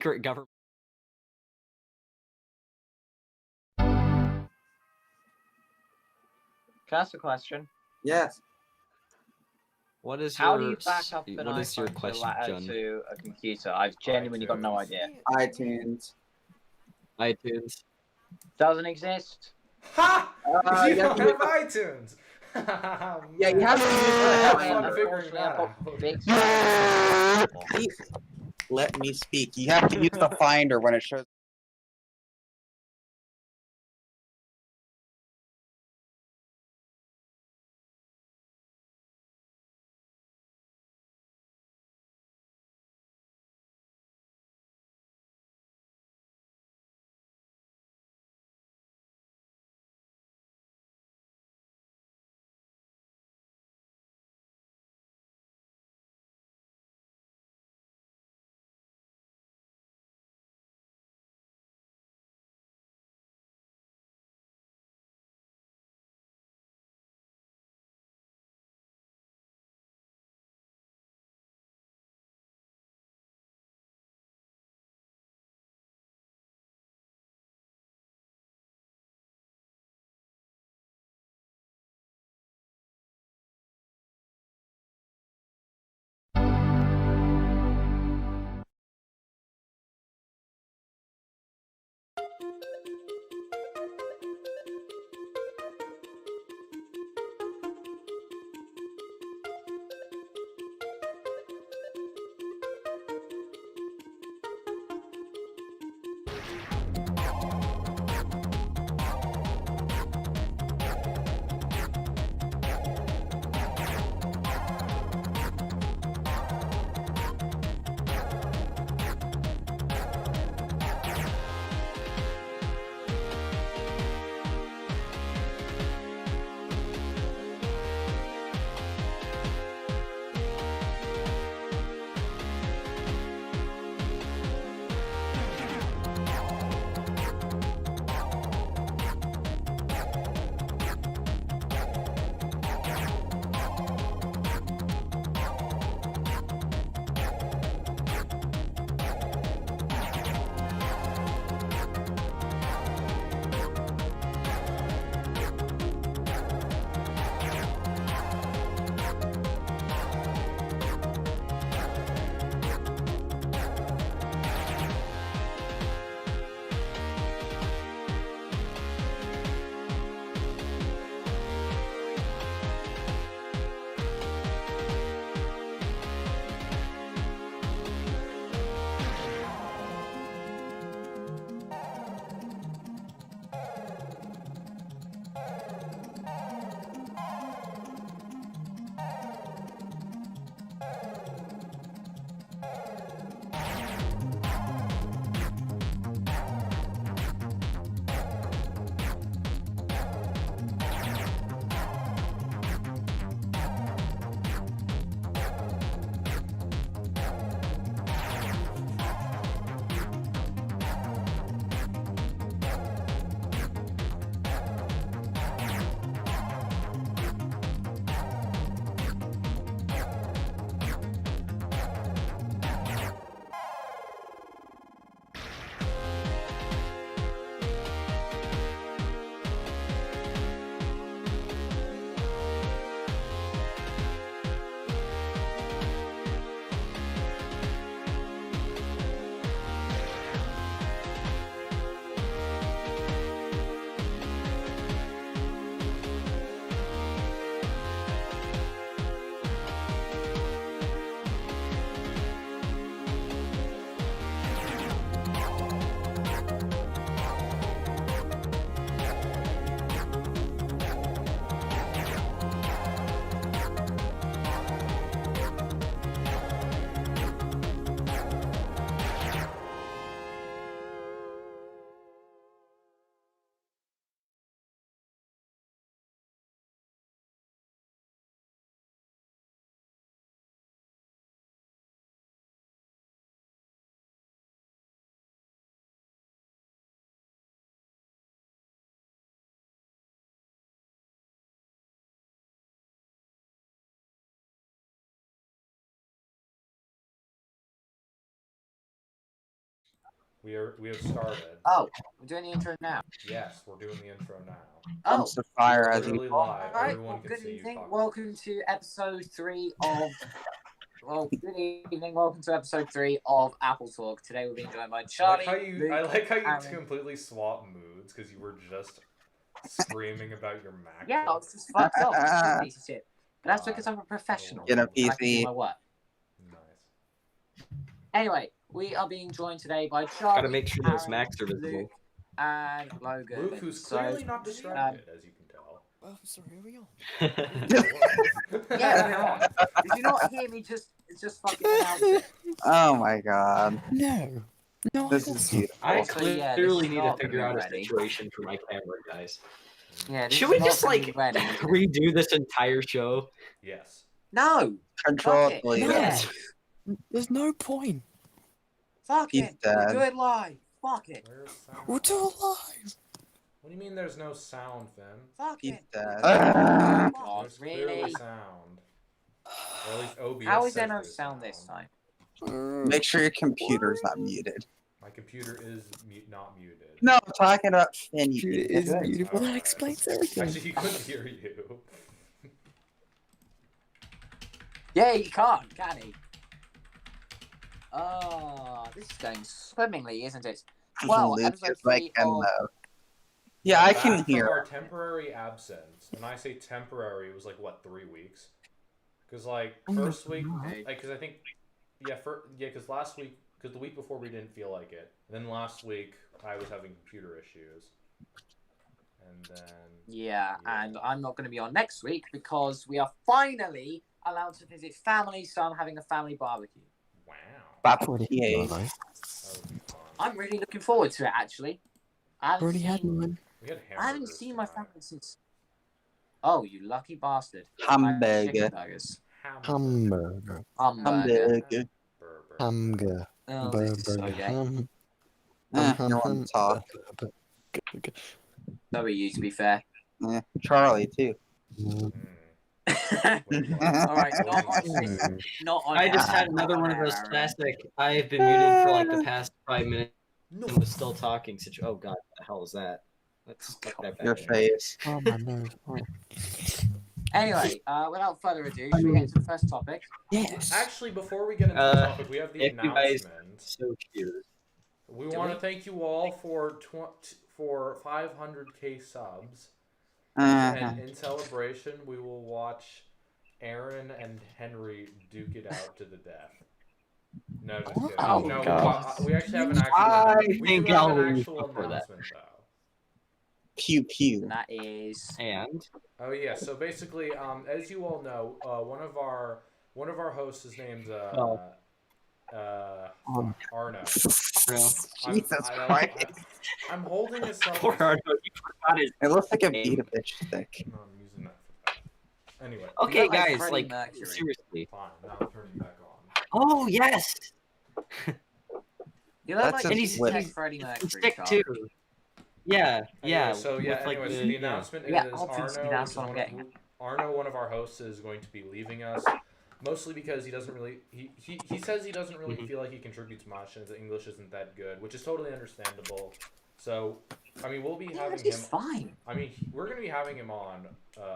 secret government. Can I ask a question? Yes. What is How your do you back up an what is your iPhone question, to a computer? I've genuinely got no idea. iTunes. iTunes? Doesn't exist. Ha! You you have don't to have use iTunes. Yeah, you have to use the Have fun Finder. figuring that Apple out. fixed it. Let me speak. You have to use the Finder when it shows. We have started. Oh, we're doing the intro now. Yes, we're doing the intro now. Oh, Comes to fire We're as literally usual. live. alright. Everyone Well, can good see you evening. talking. Welcome to episode 3 of. Well, good evening. Welcome to episode 3 of AppleTalk. Today we're being joined by Charlie. I like how you Aaron. completely swap moods because you were just screaming about your MacBook. Yeah, I was just fucked up. I'm a piece of shit. But that's because I'm a professional. Get a and I can do PC. my work. Nice. Anyway, we are being joined today by Charlie. Gotta make sure those Aaron, Macs are visible. Luke, and Logan. Luke, who's clearly not distracted, as you can tell. Oh, sorry, are we on? Yeah, we're on. Did you not hear me just fucking announce it? Oh my god. No. No, This I is wasn't. beautiful. I Also, yeah, clearly this is need to not figure gonna out be a ready. situation for my camera, guys. Yeah, this Should is we not just gonna be like ready. redo this entire show? Yes. No! Control Fuck it. delete. Yeah. There's no point. Fuck He's it! dead. We'll do it live! Fuck it! Where's sound? We'll do it live. What do you mean there's no sound, Finn? Fuck He's it! dead. Oh, God, There's really? clearly sound. Or at least OBS How is says there no there's sound this time? Make sure your computer's not muted. My computer is not muted. No, I'm talking about Finn. You It idiot. is beautiful. That Alright. explains everything. Actually, he couldn't hear you. Yeah, you can't, can he? Oh, this is going swimmingly, isn't it? Well, Luke episode is like 3 him of... though. Yeah, I can Back hear. from our temporary absence, and I say temporary, it was like what, 3 weeks? Because like first week, because I think, because last week, because the week before we didn't feel like it, and then last week I was having computer issues, and then Yeah, and I'm not going to be on next week because we are finally allowed to visit family, so I'm having a family barbecue. wow, Baptiste. that would be fun. I'm really looking forward to it, actually. I haven't Already had seen- one. We had I haven't hamburgers seen my tonight. family since. Oh, you lucky bastard! Hamburger. Chicken burgers. Hamburger. Hamburger. Hamburger. Hamburger. Oh, this is so Burger. gay. Ham. You want to talk? So are you, to be fair. Charlie too. Mm. All right, not on this. Not on I just air, had not another on one of air, those Aaron. classic. I've been muted for like the past 5 minutes No. and was still talking. Oh god, what the hell is that? Let's put that back Your in. face. Oh my nose. Oh. Anyway, without further ado, should we get into the first topic? Yes. Actually, before we get into the topic, we have the if you guys- announcement. So cute. We Do want to we? thank you all for 500k subs, Uh-huh. and in celebration, we will watch Aaron and Henry duke it out to the death. No, just kidding. Oh, no, God. we actually have an actual. I we think do have I'll an leave actual before that. announcement though. Pew pew. And that is. And Oh yeah, so basically, as you all know, one of our hosts is named Arno. Jesus Christ. I'm holding this up. poor Arno, you forgot his It looks like a name. beat a bitch stick. No, I'm using that for that. Anyway, Okay, look like guys, Freddie like Mercury. seriously. fine. Now I'm turning back on. Oh yes, You look That's like a a he's- cheesecake he's- Freddie Mercury. stick Charlie. too. Yeah, yeah. Anyway, so yeah, with, like, anyways, the- the yeah. announcement Yeah, is obviously Arno, that's what I'm getting at. Arno, one of our hosts, is going to be leaving us. Mostly because he doesn't really he says he doesn't really Mhm. feel like he contributes much and his English isn't that good, which is totally understandable. So, I mean, we'll be Yeah, having it's him. fine. I mean, we're gonna be having him on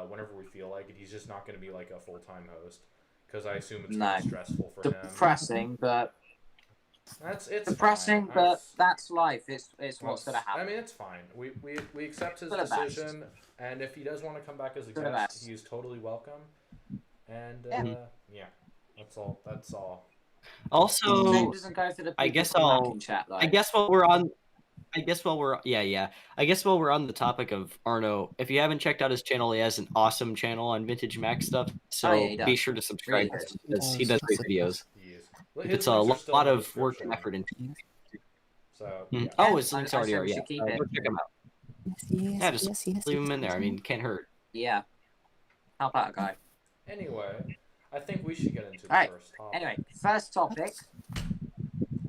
whenever we feel like it. He's just not gonna be like a full-time host because I assume it's No. really stressful for him. Depressing, but It's depressing, fine. but that's life. It's what's gonna I happen. mean, it's fine. We accept his For the best. decision, and if he does want to come back as a For the guest, best. he's totally welcome. And Yeah. that's all. That's all. Also, Same doesn't go for the people I guess from I'll- Mac in chat, though. I guess while we're on the topic of Arno, if you haven't checked out his channel, he has an awesome channel on vintage Mac stuff. So Oh, yeah, he does. be sure to subscribe Really to him because he does great videos. He is. His It's a links are still lot in the of work and description. effort into. So Mhm. yeah. Oh, his I- links I already said are. we Yeah, should keep go it. check him out. Yes, Yeah, just yes, yes, Leave him yes, in there. I yes. mean, can't hurt. Yeah. How about a guy? Anyway, I think we should get into the Alright, first topic. Anyway, first topic.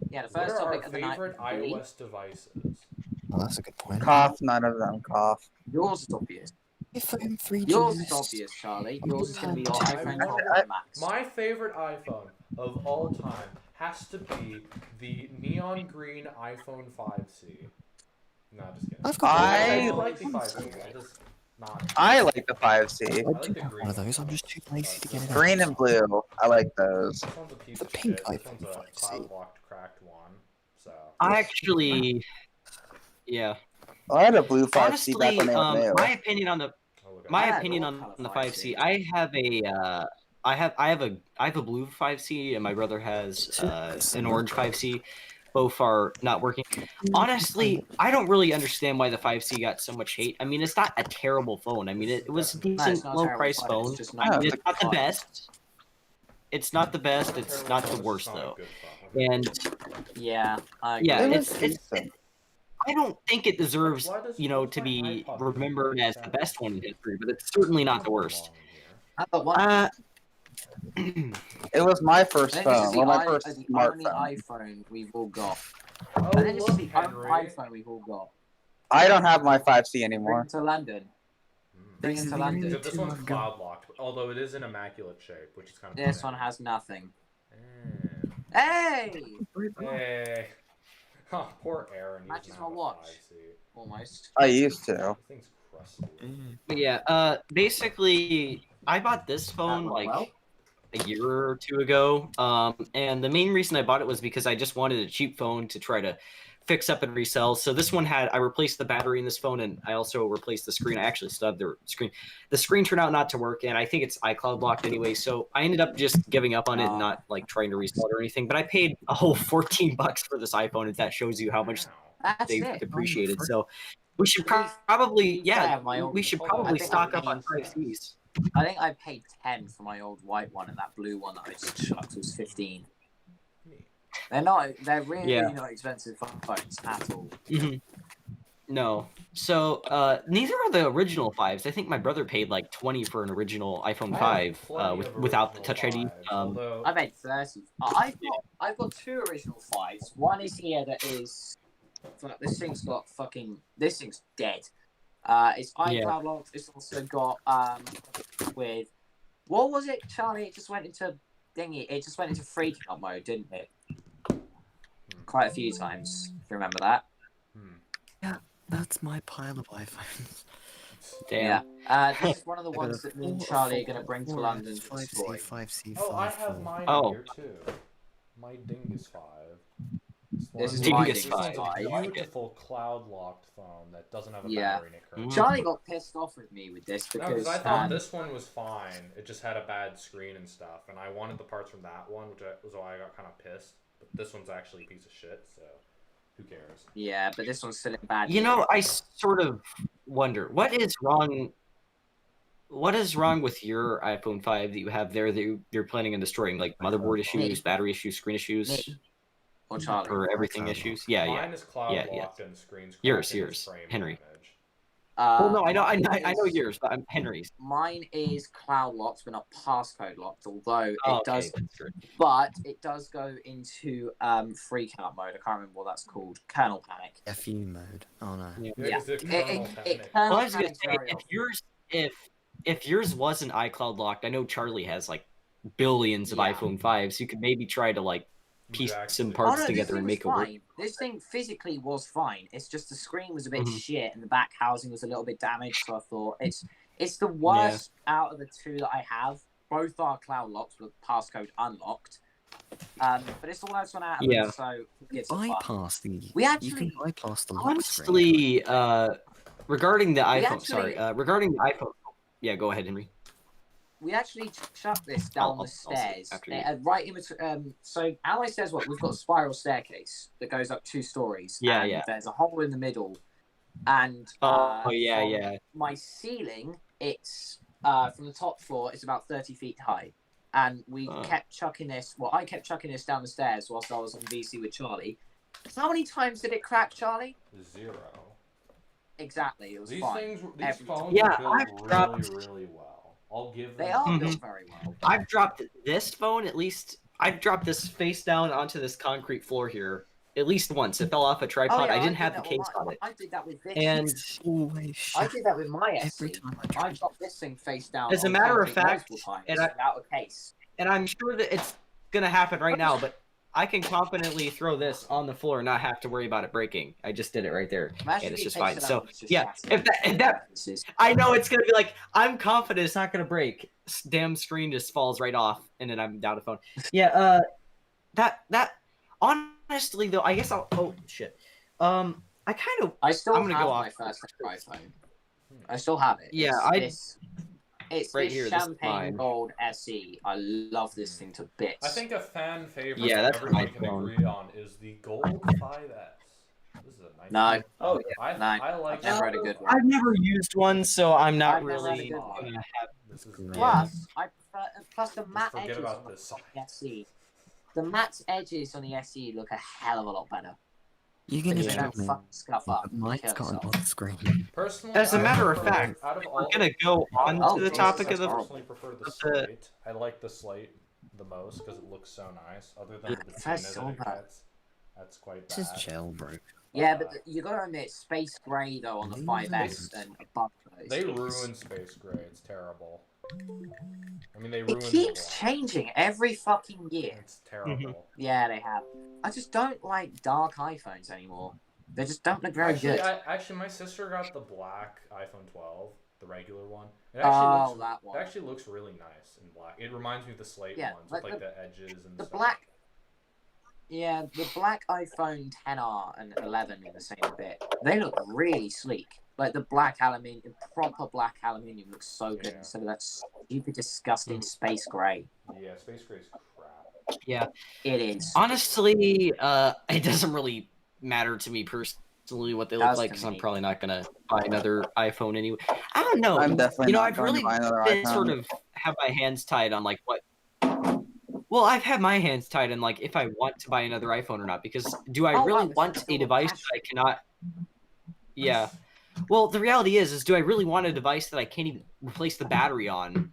Yeah, the What first are our topic of the night. favorite would be- iOS devices? Oh, that's a good point. Cough, none of them cough. Yours is obvious. iPhone 3GS. Yours is obvious, Charlie. Yours is going to be your I iPhone wonder- 12 Pro Max. My favorite iPhone of all time has to be the neon green iPhone 5C. No, just kidding. I've got I I- like the 5C. I just not. I like the 5C. I like do the have green one of one those. I'm though. just too lazy to get it out. Green and blue. I like those. This one's a piece The of pink shit. This iPhone one's a 5C. cloud locked, cracked one. So. I actually, yeah. I had a blue 5C back Honestly, when they were new. my opinion on the Oh, look at my I that. had opinion all on colour the 5C. 5C. I have a I have a blue 5C and my brother has an orange 5C. Both are not working. Honestly, I don't really understand why the 5C got so much hate. I mean, it's not a terrible phone. I mean, it was a No, it's decent not a low terrible price phone, phone. It's just I not, know, It's not the fun. best. It's not the best. It's It's not not a the terrible worst phone, though. it's not a good phone. And Yeah, yeah, It it's was it's. decent. I don't think it deserves, Why does- you know, what's to my be iPod doing remembered like as the that? best one in history, but it's certainly not the worst. I got one. Uh, It was my I first think this is phone. the, Well, my first the only smartphone. iPhone we've all got. Oh, I think this is look, the only Henry. iPhone we've all got. I don't have my 5C Bring anymore. it to London. Bring These it are to the London. only Except this two one's I've got. cloud locked, although it is in immaculate shape, which is kind of. This pathetic. one has nothing. Eh. Hey! Hey. Oh, poor Aaron. He Matches doesn't my have a watch. 5C. Almost. I used to. This thing's crusty. but yeah. Basically, I bought this phone That went like well. a year or two ago. And the main reason I bought it was because I just wanted a cheap phone to try to fix up and resell. So this one I replaced the battery in this phone, and I also replaced the screen. I actually still have the screen. The screen turned out not to work, and I think it's iCloud locked anyway. So I ended up just giving up on it and not like trying to resell it or anything. But I paid a whole $14 for this iPhone, if that shows you how much Wow. That's they've it. depreciated. So we should To be probably, fair, my we old- should Hold on, probably I think stock I up on paid- 5Cs. I think I paid 10 for my old white one, and that blue one that I just chucked was 15. Neat. They're really Yeah. not expensive phones at all. Mhm. No. So neither are the original 5s. I think my brother paid like 20 for an original iPhone I have 5 plenty of without the original Touch ID. 5s, although I paid 30. I've got two original 5s. One is here that is. Fuck, this thing's dead. It's iCloud locked. It's also got with what was it, Charlie? It just went into thingy. It just went into freak out mode, didn't it? Quite a few times. If you remember that. That's my pile of iPhones. Damn. Yeah. This is one of the I got ones a that me and 4, Charlie are 4, going to bring to 4S, London to 5C, destroy. 5C, oh, I 5, have 4. mine Oh. here too. My Dingus 5. This is Dingus my Dingus Dingus five. This one's a 5. beautiful cloud locked phone that doesn't have a Yeah. battery in it currently. Charlie got pissed off with me with this No, because because I thought this one was fine. It just had a bad screen and stuff, and I wanted the parts from that one, which was why I got kind of pissed. But this one's actually a piece of shit, so who cares? yeah, but this one's still in bad. You know, I sort of wonder what is wrong. What is wrong with your iPhone 5 that you have there that you're planning on destroying? Like motherboard issues, battery issues, screen issues, Me. Or Charlie. or everything iCloud issues? locked. Yeah, Mine yeah. is cloud Yeah, locked and screens. Yours, cracked and is yours, frame Henry. damage. Well, no, I know Mine is- yours, but I'm Henry's. Mine is cloud locked, but not passcode locked. Although it Oh, okay, does, that's good. but it does go into freak out mode. I can't remember what that's called. Kernel panic. FU mode. Oh no. Yeah. Yeah. Is it It kernel panic? Well, I was gonna panics say very if often. yours if yours wasn't iCloud locked, I know Charlie has like billions of Yeah. iPhone 5s. You could maybe try to like piece Exactly. some Oh parts no, this together thing and was make it work. fine. This thing physically was fine. It's just the screen was a bit Mhm. shit and the back housing was a little bit damaged. So I thought it's the worst out of the two that I have. Both are cloud locked with passcode unlocked. But it's the worst one out of Yeah. them. So who gives a fuck? Bypass the. We You actually- can bypass the lock screen. Honestly, regarding the iPhone, actually- regarding the iPhone. Yeah, go ahead, Henry. We actually chucked this down I'll the say stairs. after you. Right in between. So Ally says what? We've got a spiral staircase that goes up 2 stories. Yeah, and yeah. There's a hole in the middle, and Oh, yeah, from yeah. my ceiling, it's from the top floor. It's about 30 feet high, and we kept chucking this. Well, I kept chucking this down the stairs whilst I was on VC with Charlie. How many times did it crack, Charlie? 0. Exactly, it was These fine. things, Every phones Yeah, are built I've really, dropped- really well. I'll give them. They are Mhm. built very well. I've dropped this phone at least. I've dropped this face down onto this concrete floor here at least once. It fell off a tripod. I didn't did have the that case with on it, I did that with this. and Always I shut did that with my every SC. time I I try. dropped this thing face down. As a on matter of concrete fact, multiple times and I- without a case. I'm sure that it's gonna happen right now. But I can confidently throw this on the floor and not have to worry about it breaking. I just did it right there, Imagine and it's you just picked fine. it up So and it's just yeah, shattered. if that I know it's gonna be like I'm confident it's not gonna break. Damn screen just falls right off, and then I'm down a phone. Yeah, that honestly though, I guess I'll. Oh shit. I kind of. I still I'm gonna have go my off. first iPhone. I still have it. Yeah, It's right this here, this is champagne mine. gold SE. I love this thing to bits. I think a fan favorite Yeah, that that's everybody my can phone. agree on is the Gold 5S. This is a nice No. one. Oh I I've like never had a good one. I've never used one, so I'm not I've never had a really good one. gonna have. This is Plus, I prefer, plus the matte forget edges about on the this fucking SE. The matte edges on the SE look a hell of a lot better. You're gonna Because they tell don't me fucking scuff up. that mine's Kill got an yourself. on screen. personally. As a I matter of prefer- fact, out of we're all gonna go on Oh, to the Jesus, topic that's of the. I personally prefer the slate. I like the slate the most because it looks so nice. Other than the That's patina so that it bad. gets, that's quite This is bad. jailbroke. Yeah, but you gotta admit, Space Gray though on the 5S and above those. They ruin Space Gray. It's terrible. I mean, they It ruined the keeps black. changing every fucking year. It's terrible. Yeah, they have. I just don't like dark iPhones anymore. They just don't look very Actually, good. actually, my sister got the black iPhone 12, the regular one. It Oh, looks, that one. It actually looks really nice in black. It reminds me of the slate Yeah, ones with like like the edges and The stuff. black. Yeah, the black iPhone 10R and 11 in the same bit. They look really sleek. Like the black aluminium, proper black aluminium looks so good Yeah. instead of that stupid, disgusting space gray. Yeah, Space Gray's crap. Yeah, It is. honestly, it doesn't really matter to me personally what they look Does like to because I'm me. probably not gonna buy another iPhone anyway. I don't know. I'm definitely not I've going really to buy another been iPhone. sort of have my hands tied on like what. Well, I've had my hands tied on like if I want to buy another iPhone or not because do I Oh, really wow, want it's a a device passion. that I cannot? Yeah. Well, the reality is do I really want a device that I can't even replace the battery on?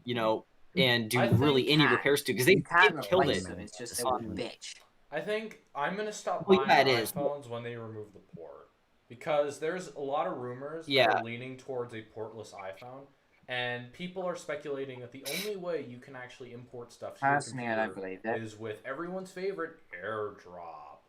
And do I really think any you can. repairs to because they You can killed replace it. them. It's just a bitch. I think I'm gonna stop Well, buying yeah, it is. iPhones when they remove the port because there's a lot of rumors that Yeah. are leaning towards a portless iPhone, and people are speculating that the only way you can actually import stuff to your Personally, I don't computer believe it. is with everyone's favorite AirDrop,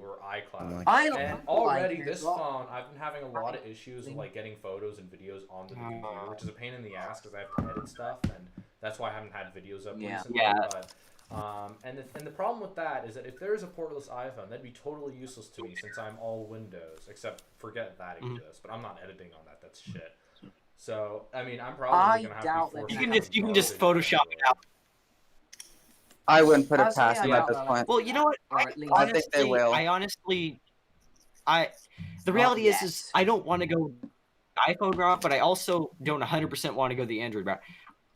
or iCloud. I And don't already like this AirDrop. phone, I've been having a lot of issues with like getting photos and videos onto the computer, which is a pain in the ass because I have to edit stuff, and that's why I haven't had videos up Yeah. recently. Yeah. But, and the problem with that is that if there's a portless iPhone, that'd be totally useless to me since I'm all Windows, except forget that exists. But I'm not editing on that. That's shit. So I mean, I'm probably gonna have doubt to be that forced You to can have just you can garbage just Photoshop it Android. out. I wouldn't put it Personally, past I them at doubt this they'll point. Well, you know what? Or at least- I think they will. I honestly, the Not reality is yet. I don't want to go iPhone route, but I also don't 100% want to go the Android route.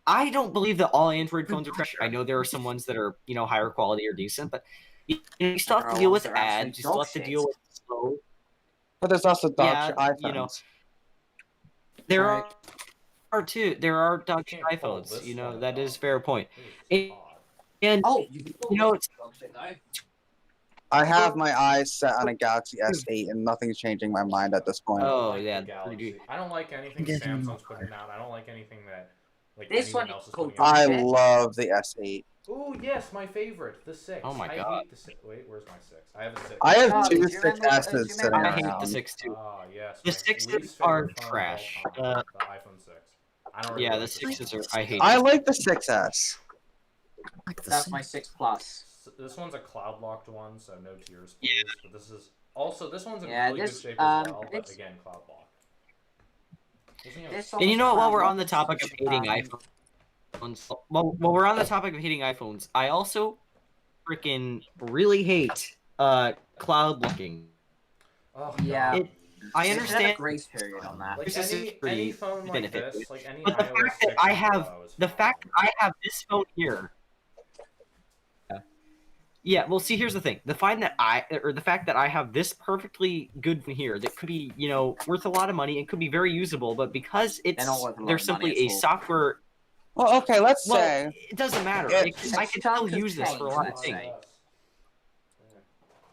I don't believe that all Android phones are trash. I know there are some ones that are higher quality or decent, but you still have There to are deal ones with that are absolute ads. You still have to dog deal shit. with slow. But there's also dog Yeah, shit iPhones. you know, There Right. are two. There are dog shit Can't call iPhones. this You know one a that dog is fair point. This is And- odd. And Oh, it's I have my eyes set on a Galaxy S8 and nothing's changing my mind at this point. I don't Oh, like the yeah, Galaxy. pretty- I don't like anything Yeah, Samsung's putting out. I don't like anything that like This anyone one else is called putting out. I shit. love the S8. Ooh, yes, my favorite, the 6. Oh my I God. hate the 6. Wait, where's my 6? I have a 6. I have Oh, two do you remember- 6S's do you sitting remember- I hate around. the 6 too. Ah, yes. The my 6s least are favorite phone of all trash. time, the iPhone 6. I don't really Yeah, like the this 6s one. are. I hate. I them. like the 6S. Like the That's same. my 6 Plus. This one's a cloud locked one, so no tears, Yeah. please. But this one's in Yeah, really this- good shape as well, but this- again, cloud locked. This And you know what? While we're on the topic of Um, hating iPhones, while we're on the topic of hating iPhones, I also freaking really hate cloud looking. Oh, Yeah. God. It- I There's understand. a grace period on that. Like This is any pretty phone like benefit. this, like any But the iOS fact that 6 I and have Pro is the fine. fact that I have this phone here. Yeah, well, see, here's the thing: the fact that I have this perfectly good phone here that could be, worth a lot of money and could be very usable, but because They're not worth a lot there's of money simply at a all. software. Well, okay, let's Well, say it doesn't matter. It- I can chunk still of use this for a lot of change, things. let's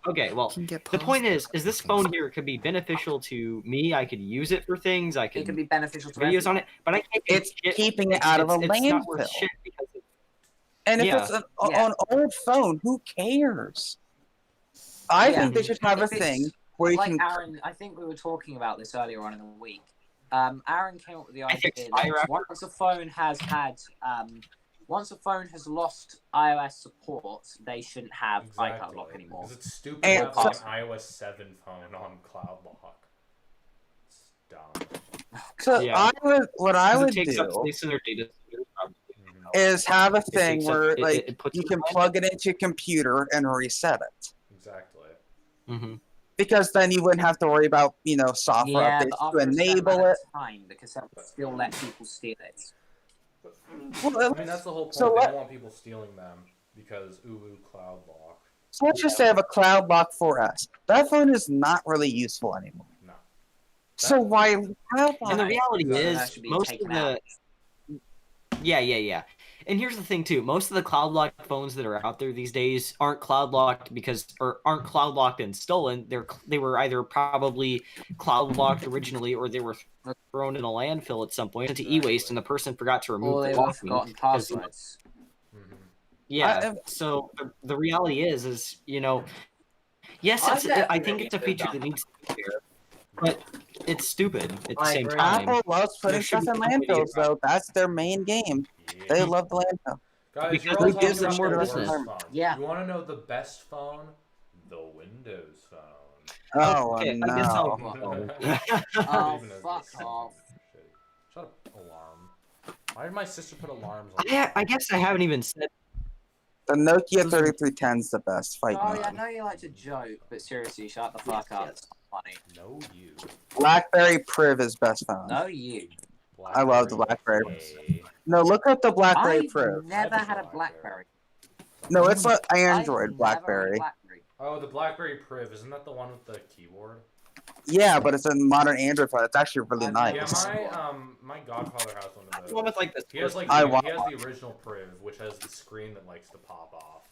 Okay, well, Can get the point past is this looking phone here could be beneficial to me. I could use it for things. I It could could be beneficial to videos on it, but I can't. do it's shit. keeping it out of a It's not worth landfill. shit because And if Yeah. it's Yeah. an old phone, who cares? I Yeah. think they should have a If it's- thing where you like can. Aaron, I think we were talking about this earlier on in the week. Aaron came up with the I idea fixed fire that after- once a phone has had, once a phone has lost iOS support, they shouldn't have iCloud lock anymore. Because it's stupid And to have like an iOS 7 phone on Cloud Lock. It's dumb. So Yeah. what I would It takes up do space in their data. is have a It thing takes up- where it- it puts you it can on. plug it into your computer and reset it. Exactly. Mm-hmm. Because then you wouldn't have to worry about software Yeah, updates but to after a certain enable amount it. of time, because that will still let people steal it. Well, I mean, that's the whole point. So they what- don't want people stealing them because Cloud Lock. So let's just say I have a Cloud Lock 4S. That phone is not really useful anymore. No. So why Cloud And the Lock? reality That is, should be most of taken the out. yeah. And here's the thing too: most of the cloud locked phones that are out there these days aren't cloud locked aren't cloud locked and stolen. They were either probably cloud locked originally, or they were thrown in a landfill at some point into e-waste, and the person forgot to remove Or the they've locking. forgotten passwords. Mm-hmm. Yeah. So the reality is yes, I think it's a feature that needs to be there, but it's stupid at the I same agree. time. Apple loves putting There should stuff in be somebody landfills, about though. That's their main game. They Yeah. love the landfill. Guys, you're Because all it talking gives them about more the worst business. phone. Yeah. You want to know the best phone? The Windows phone. Oh, Okay, no. I guess I'll. Oh, Even though fuck this is off. shitty. Shut up, alarm. Why did my sister put alarms on? Yeah, I guess I haven't even said. The Nokia 3310 is the best. Fight Oh me. yeah, I know you like to joke, but seriously, shut the fuck up. Yes. It's not funny. No, you. BlackBerry Priv is best phone. No, you. I love the BlackBerry. Yay. No, look up the BlackBerry I've Priv. never I have a had a BlackBerry. BlackBerry. No, it's an I've Android never BlackBerry. had a BlackBerry. Oh, the BlackBerry Priv. Isn't that the one with the keyboard? Yeah, but it's a modern Android phone. It's actually really I've nice. Yeah, my godfather has one of The one those. with like the. He has like I he want has the original Priv, which has the screen that likes to pop off,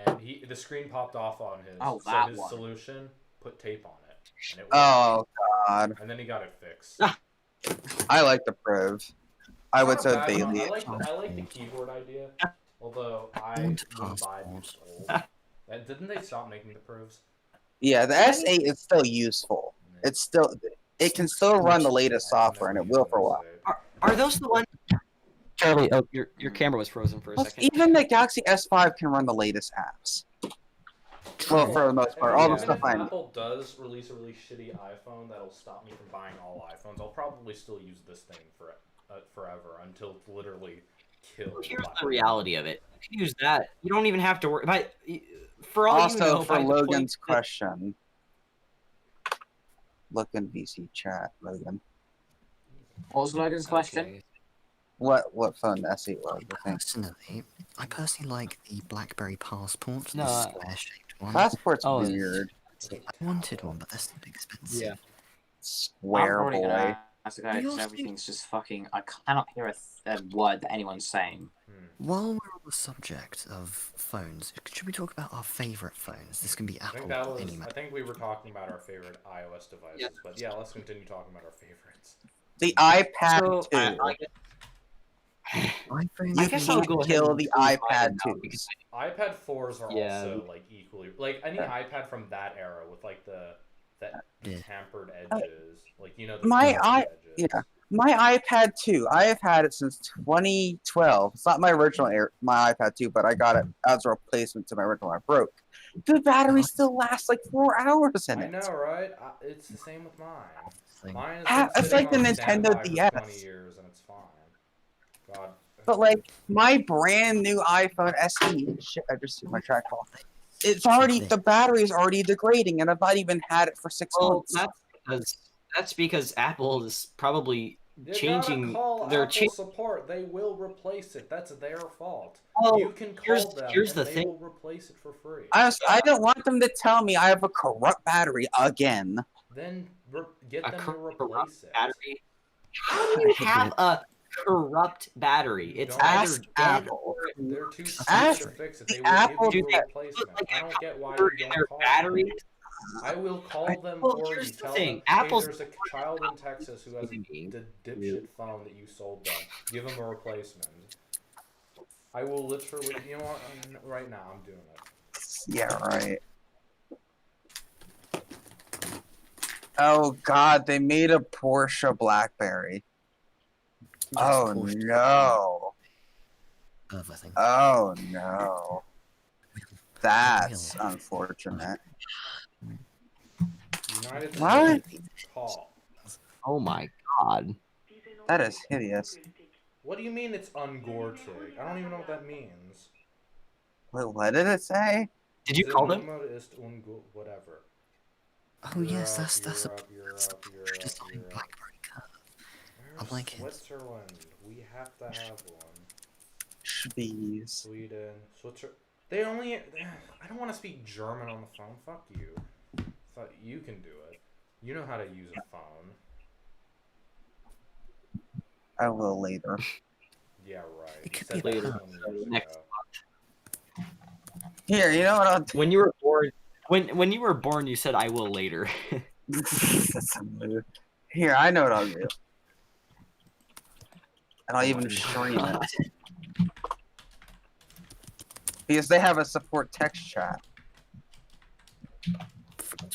and the screen popped off on his. Oh, so that his one. solution put tape on it, and it worked. Oh, God. And then he got it fixed. I like the Priv. I would Not say bad, daily. I like the keyboard idea, although I And wouldn't buy it because it's old. Didn't they stop making the Privs? Yeah, the S8 is still useful. It can still run the latest software, and it will for a while. Are those the ones? Charlie, oh, your camera was frozen for a Plus, second. even the Galaxy S5 can run the latest apps. Well, for the most part, all the Even stuff if I need. Apple does release a really shitty iPhone that'll stop me from buying all iPhones, I'll probably still use this thing forever until it's literally killed. Here's by- the reality of it. You can use that. You don't even have to worry. But for all you know, Also, for by deploying Logan's it- question, look in VC chat, Logan. What was Logan's question? Okay. What phone S8 was? I think I personally like the BlackBerry Passport, No, the square-shaped one. Passport's Oh, it's- weird. I wanted one, but they're still expensive. Yeah. Square I'm probably boy. gonna have to go because You're everything's just fucking. I cannot hear a word that anyone's saying. While we're on the subject of phones, should we talk about our favorite phones? This can be I think Apple that or was. any I think we were talking about our favorite iOS devices, Yeah. but yeah, let's continue talking about our favorites. The iPad So, 2. iPhone. I You guess I'll can't go ahead kill and the choose iPad now 2s. because iPad 4s are Yeah. also like equally like any iPad from that era with like the Yeah. tampered edges, like the My tampered edges. yeah. My iPad 2, I have had it since 2012. It's not my original my iPad 2, but I got it as a replacement to my original one. I broke. The battery still lasts like 4 hours in I it. know, right? It's the same with mine. Thing. Mine It's sitting like the on Nintendo standby for DS. 20 years and it's fine. God. But like my brand new iPhone SE, shit, I just threw my trackball. It's already the battery is already degrading, and I've not even had it for 6 well, months. that's because Apple is probably You changing gotta call their Apple support. They will replace it. That's their fault. Oh, You can call here's them the and they thing. will replace it for free. I don't want them to tell me I have a corrupt battery again. Then get A them to corrupt replace it. battery. How do you have a corrupt battery? It's Don't either ask dead Apple. or They're too stupid Ask to fix it. the They will Apple give you a dude, replacement. like I don't get why in you their don't call battery. them. I will call them Well, for you. here's the Tell thing, them, Apple's- hey, there's a child in Texas who has the dipshit phone that you sold them. Give him a replacement. I will literally, right now I'm doing it. Yeah, right. Oh God, they made a Porsche BlackBerry. Yes, Oh Porsche no. Curve, I think. Oh no. That's Real. unfortunate. United What? States call. Oh my god. That is hideous. What do you mean it's ungortig? I don't even know what that means. Wait, what did it say? Did you call them? Nummer ist whatever. Oh yes, Europe, that's a Europe, that's the Europe, Porsche Europe, design Europe. BlackBerry curve. I Where's like it. Switzerland? We have to have one. Schbees. Sweden, Switzerland. They only. I don't want to speak German on the phone. Fuck you. Thought you can do it. You know how to use a phone. I will later. Yeah, right. It You could said be that later. 20 years Next. ago. Here, you know what I'll do? When you were born, when you were born, you said I will later. That's a move. Here, I know what I'll do. And I'll even stream it. Because they have a support text chat.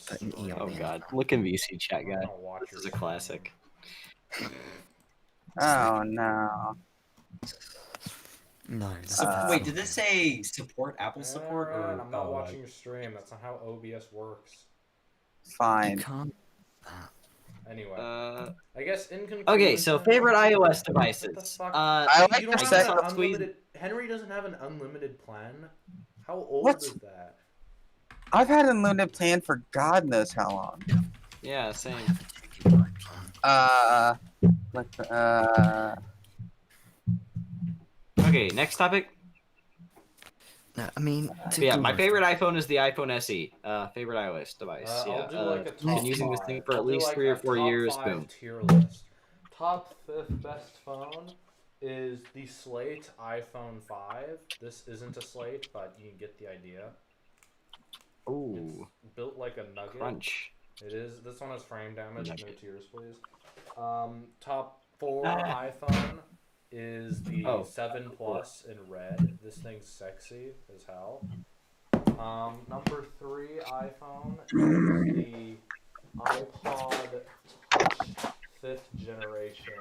Put an E on Oh the end. god, look in VC chat, I'm guy. gonna watch This your is a stream. classic. Oh no. No, that's Wait, not did this say support Apple support Alright, or? I'm not oh, watching your stream. That's not how OBS works. You Fine. can't. That. Anyway, Uh, I guess in conclusion. okay, so favorite iOS What the devices. fuck? I like You the don't set- have an squeeze- unlimited. Henry doesn't have an unlimited plan. How old What? is that? I've had a unlimited plan for God knows how long. Yeah, I same. have a 2 GB plan. Okay, next topic. No, I mean, So yeah, my favorite iPhone is the iPhone SE. Favorite iOS device. I'll do yeah, like a been top using this five. thing for I'll at do least like 3 or a 4 top years. 5 Boom. tier list. Top 5th best phone is the Slate iPhone 5. This isn't a Slate, but you can get the idea. Ooh, It's built like a nugget. crunch. It is. This one has frame damage. No tears, please. Top 4 Ah. iPhone is the Oh. 7 Plus in red. This thing's sexy as hell. Number 3 iPhone is the iPod Touch 5th generation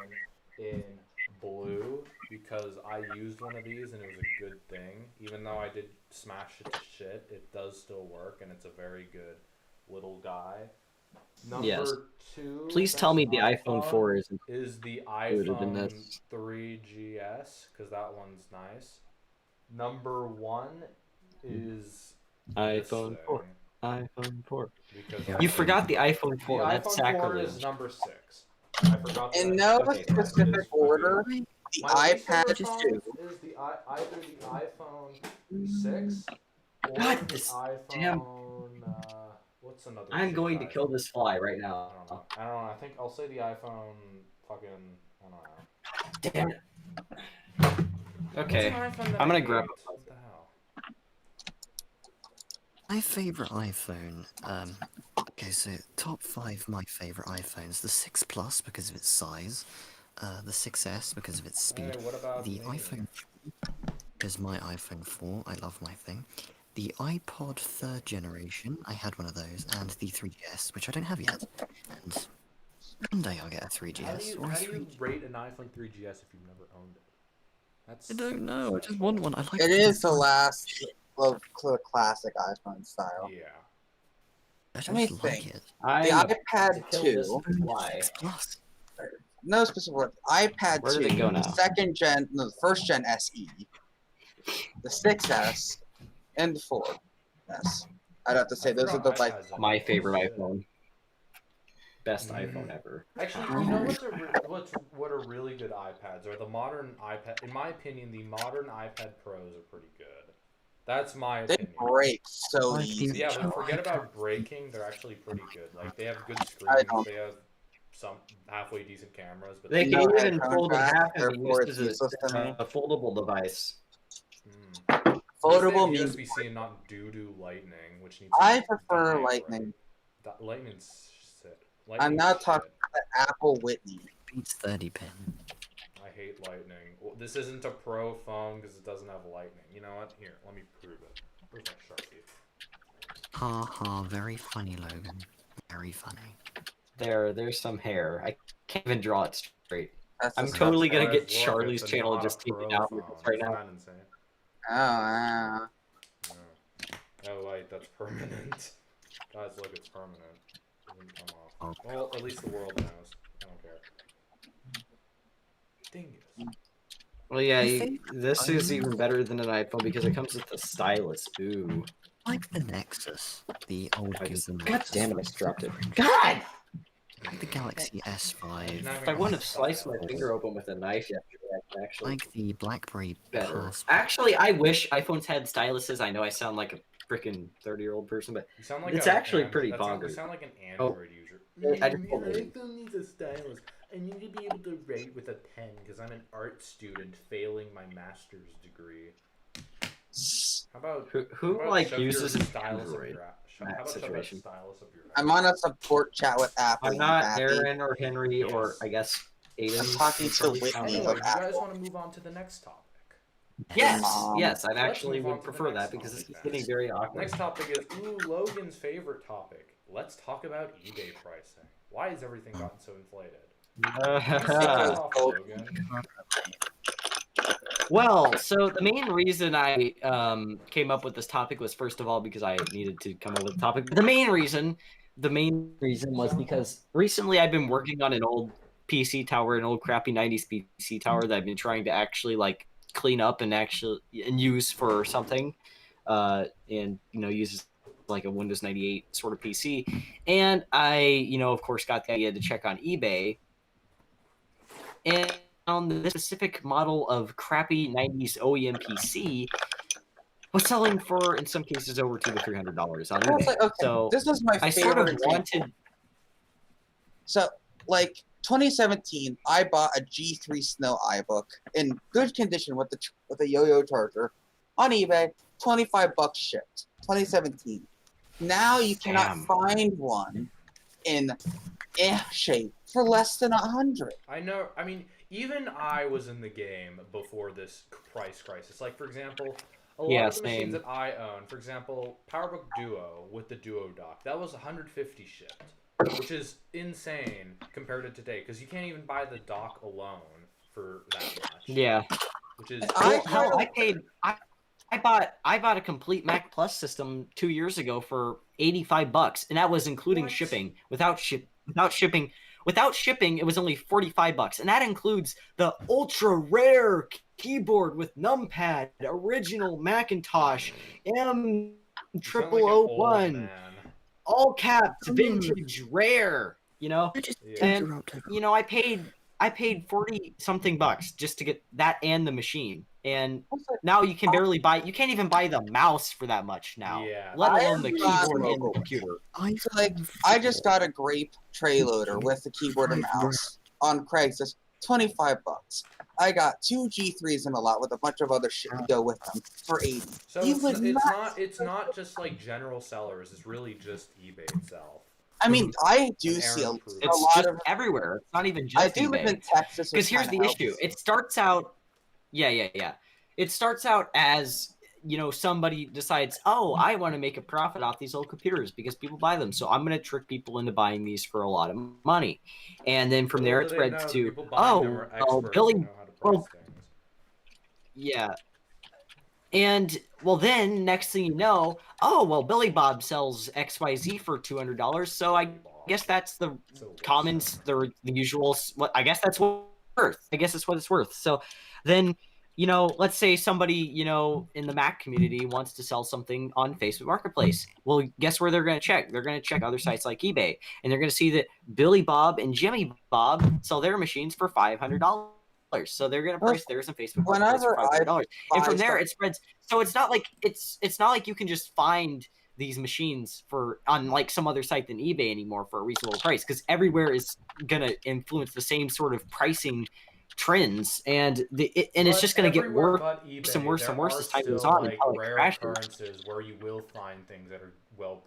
in blue, because I used one of these and it was a good thing. Even though I did smash it to shit, it does still work and it's a very good little guy. Number Yes. 2 Please tell best me the iPhone 4 isn't is the included in iPhone this. 3GS, because that one's nice. Number 1 is iPhone this 4. thing, iPhone 4. because Yeah. You I forgot the iPhone the 4. That's iPhone 4 sacrilege. is number 6. I forgot that. In no Okay, fine, it specific is for order, you. the My least iPad favorite 2. phone is the either the iPhone 6 or God, the this iPhone. damn- What's another? I'm shit going to iPhone? kill this fly right I now. don't know. I don't know. I think I'll say the iPhone fucking. I don't know. Damn it. What's Okay. an iPhone that I'm I gonna grab hate? a- What the hell? My favorite iPhone. Okay, so top 5 my favorite iPhones: the 6 Plus because of its size, the 6S because of its speed, Hey, what about the me? iPhone 4 because my iPhone 4. I love my thing. The iPod 3rd generation. I had one of those, and the 3GS, which I don't have yet. And one day I'll get a 3GS or a How do 3. you rate an iPhone 3GS if you've never owned it? That's. I don't know. I just want one. I like. It is the last of the classic iPhone style. Yeah. I Let me just like think. it. The I'm iPad to kill this 2, fly. 6 Plus. no specific order. iPad Where 2, did it go the now? second gen, no, the first gen SE, the 6S, and the 4S. I'd have to say those are the like. My favorite Shit. iPhone. Best Mhm. iPhone ever. Actually, you know what are really good iPads are the modern iPad. In my opinion, the modern iPad Pros are pretty good. That's my They opinion. break so Like the easy. Yeah, original but forget iPad. about breaking. They're actually pretty good. Like they have good I screens. don't. They have some halfway decent cameras, but They No can even headphone fold in jack, half and be therefore used it's as useless to me. a foldable device. Foldable This means USB-C and not doo-doo Lightning, which needs. I to prefer die Lightning. already. Lightning's shit. I'm Lightning's not shit. talking about Apple Whitney. Beats 30 pin. I hate Lightning. Well, this isn't a pro phone because it doesn't have Lightning. You know what? Here, let me prove it. Where's my Sharpie? Ha ha, very funny, Logan. Very funny. There's some hair. I can't even draw it straight. That's I'm disgusting. totally gonna Guys, get look, Charlie's it's channel not just a taken pro out phone. right Isn't now. that insane? Oh, wow. Yeah. Oh wait, that's permanent. Guys, look, it's permanent. It didn't come off. Oh. Well, at least the world knows. I don't care. Dingus. Well, yeah, I think this is even better than an iPhone because it comes with the stylus. Ooh. like the Nexus, the old I just, Google God Nexus. damn it, I just dropped it. God! Like the Galaxy S5. If I wouldn't have sliced my finger open with a knife yesterday, I could actually Like the BlackBerry better. Passport. Actually, I wish iPhones had styluses. I know I sound like a freaking 30-year-old person, but You sound like it's actually pretty you bonkers. sound like an Oh. Android user. I just told you. iPhone needs a stylus. I need to be able to write with a pen because I'm an art student failing my master's degree. How about Who how about like shove your uses an stylus up Android your ass? in How that about shove that situation? stylus up your ass? I'm on a support chat with Apple. I'm you not happy? Aaron or Henry or Yes. I guess Aiden. I'm talking to Whitney Anyway, of do you guys Apple. want to move on to the next topic? Yes, Let's I Let's actually move on would to the prefer next that because this is topic, getting then. very awkward. Next topic is Logan's favorite topic. Let's talk about eBay pricing. Why has everything gotten so inflated? Start off, Logan. Well, so the main reason I came up with this topic was first of all because I needed to come up with a topic. But the main reason was because recently I've been working on an old PC tower, an old crappy 90s PC tower that I've been trying to actually like clean up and use for something, and uses like a Windows 98 sort of PC. And I, of course, got the idea to check on eBay. And on this specific model of crappy 90s OEM PC was selling for, in some cases, over $200 to $300 on I was eBay. like, okay, So this is my I favorite sort of example. wanted. So, like 2017, I bought a G3 Snow iBook in good condition with a yo-yo charger on eBay, $25 shipped. 2017. Now you cannot Damn. find one in shape for less than $100. I know. I mean, even I was in the game before this price crisis. Like, for example, a lot of the machines that I own, for example, PowerBook Duo with the Duo dock, that was 150 shipped, which is insane compared to today because you can't even buy the dock alone for that much. Yeah. Which is I bought a complete Mac Plus system 2 years ago for $85, and that was including shipping. Without shipping, it was only $45, and that includes the ultra rare keyboard with numpad, original Macintosh, M0001, all caps, vintage, rare. And I paid 40 something bucks just to get that and the machine. And now you can barely buy. You can't even buy the mouse for that much now. Yeah. Let alone the keyboard and the computer. I just got a grape tray loader with the keyboard and mouse on Craigslist, $25. I got 2 G3s in a lot with a bunch of other shit to go with them for $80. So it's not just like general sellers. It's really just eBay itself. I mean, I do see a lot of everywhere. It's not even just I do live in Texas. Because here's the issue. It starts out. Yeah. It starts out as, somebody decides, oh, I want to make a profit off these old computers because people buy them. So I'm going to trick people into buying these for a lot of money. And then from there it spreads to, Billy. Yeah. And, then next thing you know, Billy Bob sells XYZ for $200. So I guess that's the commons, the usual. I guess that's what it's worth. I guess that's what it's worth. So then, let's say somebody, in the Mac community wants to sell something on Facebook Marketplace. Well, guess where they're going to check? They're going to check other sites like eBay, and they're going to see that Billy Bob and Jimmy Bob sell their machines for $500. So they're going to price theirs on Facebook Marketplace for $500. And from there it spreads. So it's not like you can just find these machines on like some other site than eBay anymore for a reasonable price, because everywhere is going to influence the same sort of pricing trends, and it's just going to get worse and worse and worse as time goes on until it rare crashes. occurrences where you will find things that are well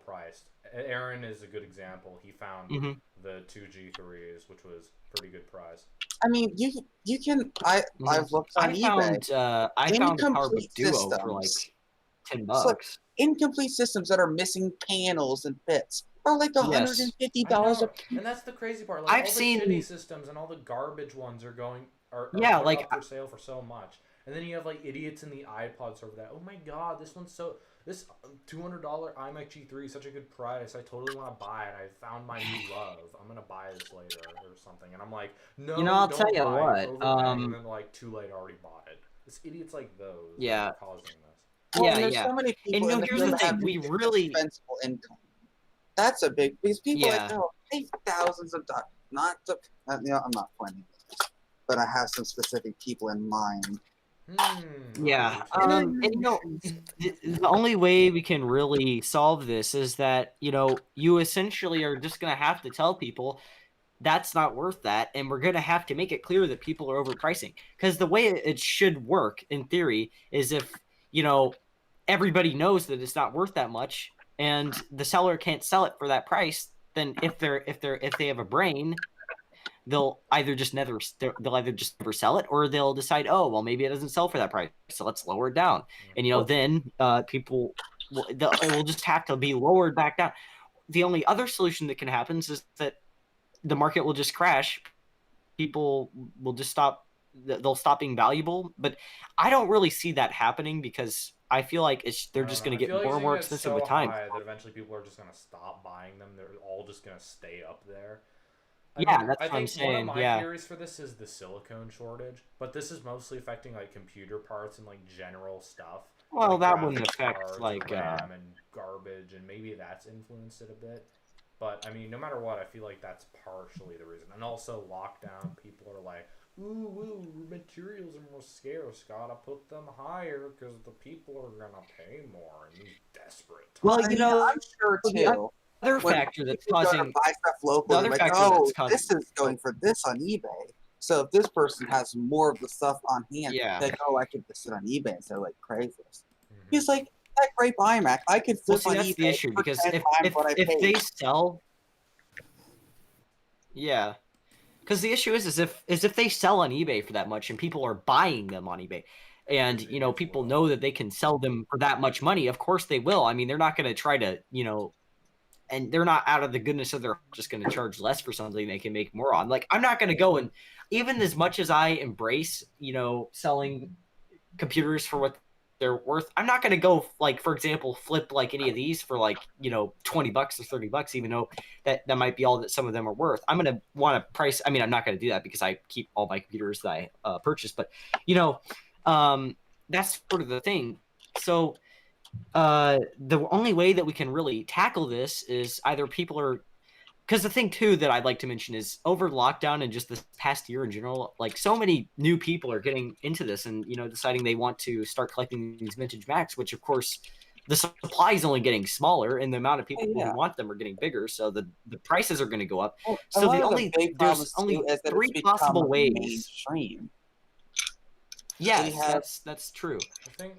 priced. Aaron is a good example. He found the 2 G3s, which was pretty good price. I mean, you can. I've looked on eBay. I found a PowerBook Duo for like 10 It's like bucks. incomplete systems that are missing panels and bits are like $150 I know, a piece. and that's the crazy part. Like I've all the seen- shitty systems and all the garbage ones are Yeah, put like- up for sale for so much. And then you have like idiots in the iPods over that. Oh my god, this $200 iMac G3 is such a good price. I totally want to buy it. I found my new love. I'm gonna buy this later or something. And I'm like, no, I'll don't tell you buy what, it. Overpaying, and then like too late, already bought it. It's idiots like those that Yeah. are causing this. Well, Yeah, and there's yeah. so many people no, in the here's field the that have thing, we really- dispensable income. That's a big because people Yeah. like pay thousands of dollars. Not to, I'm not pointing, but I have some specific people in mind. Yeah, I do too. and the only way we can really solve this is that you essentially are just gonna have to tell people that's not worth that, and we're gonna have to make it clear that people are overpricing. Because the way it should work in theory is if everybody knows that it's not worth that much, and the seller can't sell it for that price, then if they have a brain, they'll either just never sell it, or they'll decide, oh well, maybe it doesn't sell for that price, so let's lower it down. And then people it will just have to be lowered back down. The only other solution that can happen is that the market will just crash. People will just stop. They'll stop being valuable. But I don't really see that happening because I feel like they're just going to get more and more expensive with time. That eventually people are just going to stop buying them. They're all just going to stay up there. That's what I'm I think saying. one of my theories for this is the silicone shortage, but this is mostly affecting like computer parts and like general stuff. Well, like that wouldn't graphics affect cards, like RAM and garbage, and maybe that's influenced it a bit. But I mean, no matter what, I feel like that's partially the reason. And also lockdown, people are like, ooh, materials are more scarce. Gotta put them higher because the people are gonna pay more in these desperate times. Well, I'm sure too. other when factor that's people go to causing buy stuff locally, other like, factor oh, that's causing- this is going for this on eBay. So if this person has more of the stuff on hand, Yeah. like, oh, I could list it on eBay instead of like Craigslist. Mhm. He's like, that great iMac, I could Well, flip see, on that's eBay the issue for because 10 if times what I if paid. they sell, yeah, because the issue is if they sell on eBay for that much and people are buying them on eBay, and people know that they can sell them for that much money, of course they will. I mean, they're not going to try to and they're not out of the goodness of their just going to charge less for something they can make more on. Like, I'm not going to go and, even as much as I embrace selling computers for what they're worth, I'm not going to go, like, for example, flip like any of these for like $20 or $30, even though that might be all that some of them are worth. I'm going to want to price. I mean, I'm not going to do that because I keep all my computers that I purchase, but that's sort of the thing. So the only way that we can really tackle this is either people are, because the thing too that I'd like to mention is over lockdown and just this past year in general, like, so many new people are getting into this and deciding they want to start collecting these vintage Macs, which of course the supply is only getting smaller and the amount of people who want them are getting bigger, so the prices are going to go up. Well, So there's only is that three it's become possible ways. mainstream. Yes, that's true. The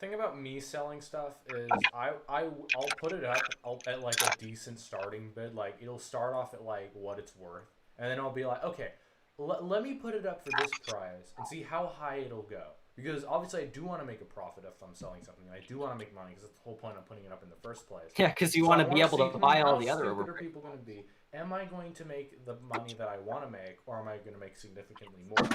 thing about me selling stuff is I'll put it up at like a decent starting bid. Like, it'll start off at like what it's worth, and then I'll be like, okay, let me put it up for this price and see how high it'll go. Because obviously I do want to make a profit if I'm selling something. I do want to make money because that's the whole point of putting it up in the first place. Yeah, because you want to be able to buy all the other. How stupid are people going to be? Am I going to make the money that I want to make, or am I going to make significantly more?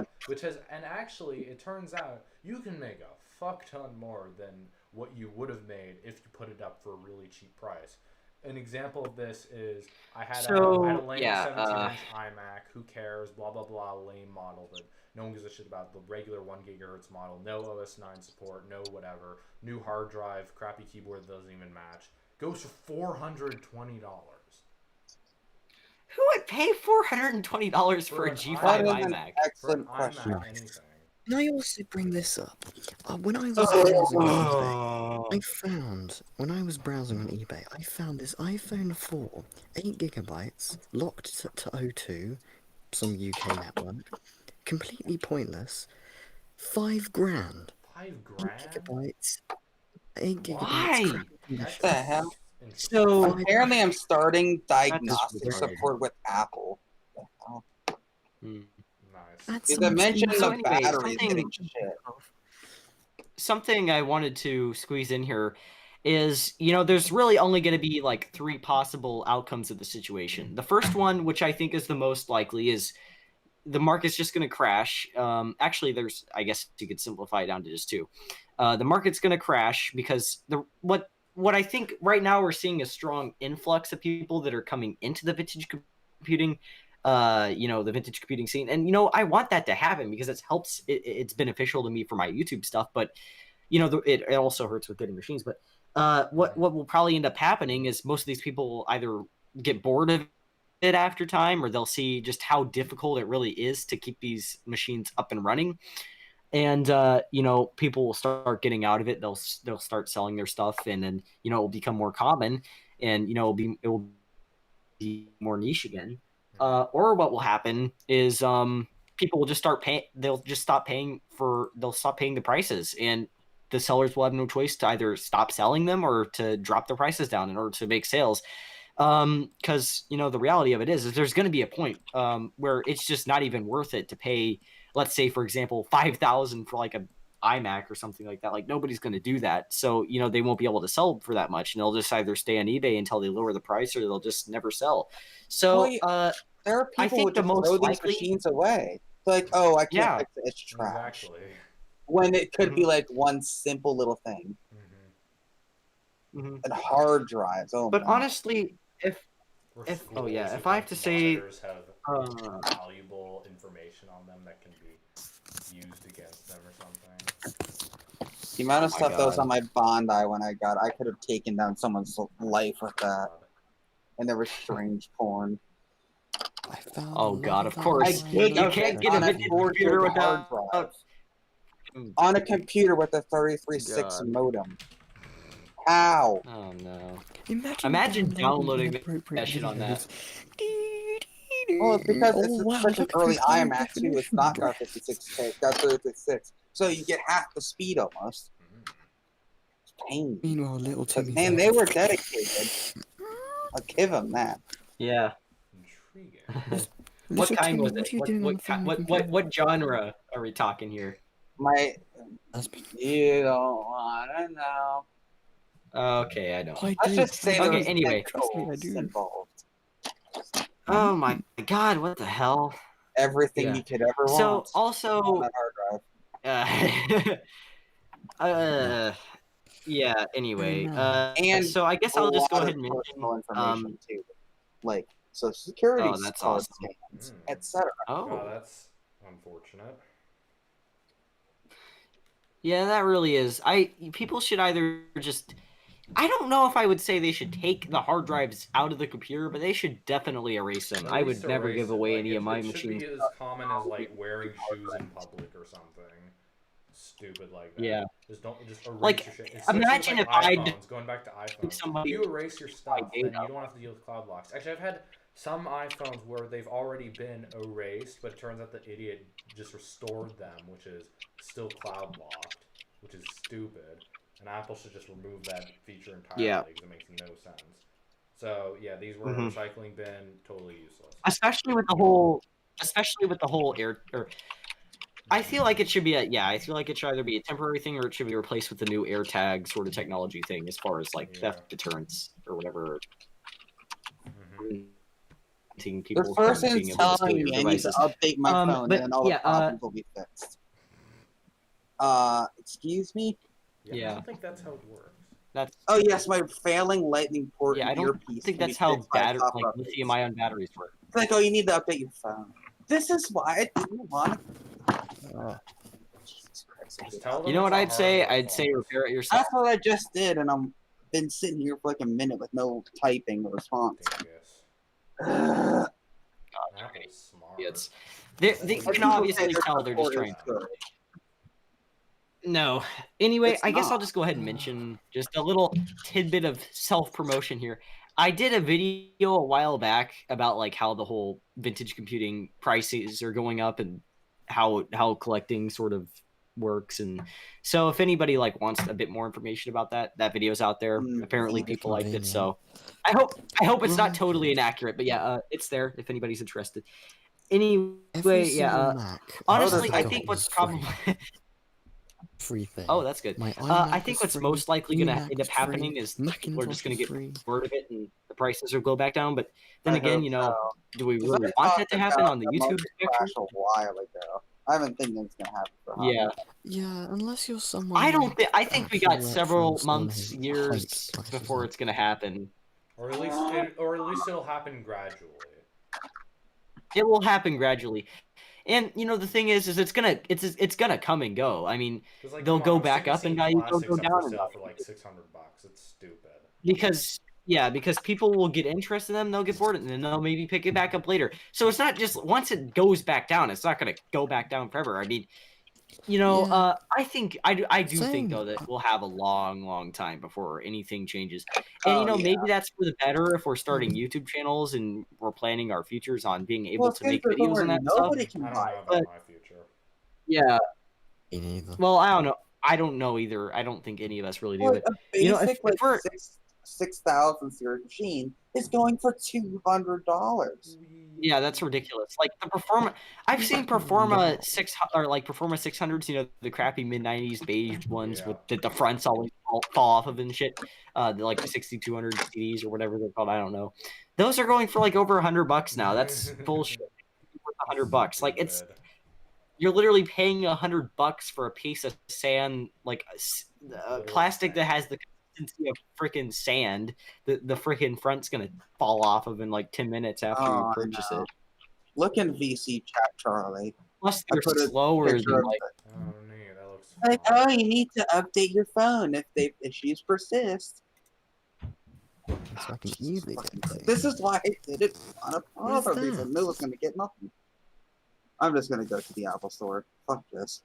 And actually, it turns out you can make a fuck ton more than what you would have made if you put it up for a really cheap price. An example of this is I had a lame 17-inch iMac. Who cares? Blah blah blah. Lame model that no one gives a shit about. The regular 1 gigahertz model. No OS 9 support. No whatever. New hard drive. Crappy keyboard that doesn't even match. Goes for $420. Who would pay $420 for a G5 iMac? Excellent question. Can I also bring this up? When I was browsing on eBay, when I was browsing on eBay, I found this iPhone 4, 8 gigabytes, locked to O2, some UK network, completely pointless, $5 grand. 5 grand? 8 gigabytes. 8 gigabytes. Why? What the hell? So Apparently, I'm starting diagnostic weird. support with Apple. Nice. That's Because I mentioned So the anyway, batteries something- getting shit. something I wanted to squeeze in here is, there's really only going to be like 3 possible outcomes of the situation. The first one, which I think is the most likely, is the market's just going to crash. Actually, I guess you could simplify it down to just 2. The market's going to crash because what I think right now we're seeing a strong influx of people that are coming into the vintage computing, the vintage computing scene. And, I want that to happen because it's beneficial to me for my YouTube stuff, but it also hurts with getting machines. But what will probably end up happening is most of these people will either get bored of it after time, or they'll see just how difficult it really is to keep these machines up and running. And people will start getting out of it. They'll start selling their stuff, and then it will become more common, and it will be more niche again. Or what will happen is people will just start paying. They'll stop paying the prices, and the sellers will have no choice to either stop selling them or to drop their prices down in order to make sales. Because the reality of it is there's going to be a point where it's just not even worth it to pay, let's say, for example, $5,000 for like a iMac or something like that. Like, nobody's going to do that. So they won't be able to sell for that much, and they'll just either stay on eBay until they lower the price, or they'll just never sell. So there are I people think who the just most throw these likely machines away. It's like, oh, I can't Yeah. fix it. It's trash. Exactly. When it could be Mhm. like one simple little thing. Mm-hmm. And hard drives. Oh, But man. honestly, if I have to say, have valuable information on them that can be used against them or something. The amount of Oh my stuff that was God. on my Bondi when I could have taken down someone's life with that. And there was strange porn. I found Oh, the God, love of I course. was You You looking can't for. get a on a vintage 4 computer gig hard without. drive. On a computer with a 33.6 God. modem. How? Oh no! Imagine downloading inappropriate that shit on that. videos. Well, it's because Oh, it's wow, such an look at early the high iMac too. It's not got 56K. It's got 36. So you get half the speed almost. It's pain. Meanwhile, little But Timmy. man, they were dedicated. I'll give them that. Yeah. Intriguing. What Little kind Timmy, was what it? are you doing on the family computer? What genre are we talking here? You don't wanna know. Okay, I don't. I Let's do. just say Okay, there was anyway. Trust me, I tentacles do. involved. Oh my God! What the hell? Everything Yeah. you could ever So want also, on that hard drive. yeah. Anyway, And so I guess a I'll just go lot ahead of and personal mention. information too, like social security Oh, that's card awesome. scans, etc. Oh, That's unfortunate. yeah, that really is. People should either just. I don't know if I would say they should take the hard drives out of the computer, but they should definitely erase them. At I least would never erase give it. away Like, any of my it should machines. be as common as like wearing shoes in public or something stupid like that. Yeah. Just erase Like, your shit. imagine Especially with, if like, I iPhones. Going back to iPhones, somebody if you erase your stuff, then data. you don't have to deal with cloud locks. Actually, I've had some iPhones where they've already been erased, but it turns out the idiot just restored them, which is still cloud locked, which is stupid. And Apple should just remove that feature entirely because it makes no sense. So yeah, these were a recycling bin, totally useless. Especially with the whole air. I feel like it should be I feel like it should either be a temporary thing or it should be replaced with the new AirTag sort of technology thing, as far as like theft deterrence or whatever. People The first from thing's being able to steal telling your me I need to devices. update my phone, but and then all the problems will be fixed. Excuse me? Yeah. I don't think that's how it works. That's Oh yes, my failing lightning port I don't earpiece. think can that's be how fixed by software updates. lithium-ion batteries work. It's like, oh, you need to update your phone. This is why I didn't want to. Jesus Christ. Just tell them You know it's what a I'd say? hardware I'd say fault. repair it yourself. That's what I just did, and I'm been sitting here for like a minute with no typing or response. Apple's smart. It's you can obviously tell they're just trying. No. Anyway, It's I guess not. I'll just go ahead and mention just a little tidbit of self-promotion here. I did a video a while back about like how the whole vintage computing prices are going up and how collecting sort of works. And so if anybody like wants a bit more information about that video's out there. Apparently people liked it, so I hope it's not totally inaccurate, but yeah, it's there if anybody's interested. Anyway, honestly, I think what's probably Everything. Oh, that's good. My I iMac think is what's free, most likely going to eMac end up is free, happening is people are Macintosh just going is to get free. bored of it and the prices will go back down. But then I again, hope you know, so. do we 'Cause really I want that talked to happen about on the the YouTube market spectrum? crash a while ago. I haven't think it's gonna happen for hot Yeah. Yeah, unless you're someone I don't like think. I think we got Apple several Retro, someone months, who years hypes prices before up. it's going to happen. Or at least it'll happen gradually. It will happen gradually. And you know the thing is it's gonna come and go. I mean, Because like, they'll come on, go I'm sick back of up in seeing value, they'll go classics up for down in sale for value like $600. It's stupid. because people will get interested in them, they'll get bored, and then they'll maybe pick it back up later. So it's not just once it goes back down, it's not gonna go back down forever. I mean, you know, Yeah. I do think Same. though that we'll have a long time before anything changes. And you know, yeah. maybe that's for the better if we're starting YouTube channels and we're planning our futures on being able Well, to make things are videos where and that stuff. nobody I can don't buy know it. about But- my future. Yeah. Me neither. Well, I don't know. I don't know either. I don't think any of us really do. Like But a you know, basic if we're 6,000 series machine is going for $200. yeah, that's ridiculous. Like the Performa, I've seen Performa 600s. You know, the crappy mid-90s beige ones Yeah. with the fronts always fall off of and shit. Like the 6200 CDs or whatever they're called. I don't know. Those are going for like over $100 now. That's bullshit. $100. Like it's Stupid. you're literally paying $100 for a piece of sand, like plastic that has the consistency of freaking sand. The freaking front's gonna fall off of in like 10 minutes after Oh, you I purchase know. it. Look in VC chat, Charlie. Plus, I they're put a slower picture than of like. Oh, neat. That looks Like, fun. oh, you need to update your phone if issues persist. So I can easily get to. This is why I did it on a What is proper because I that? knew it was going to get nothing. I'm just going to go to the Apple store. Fuck this.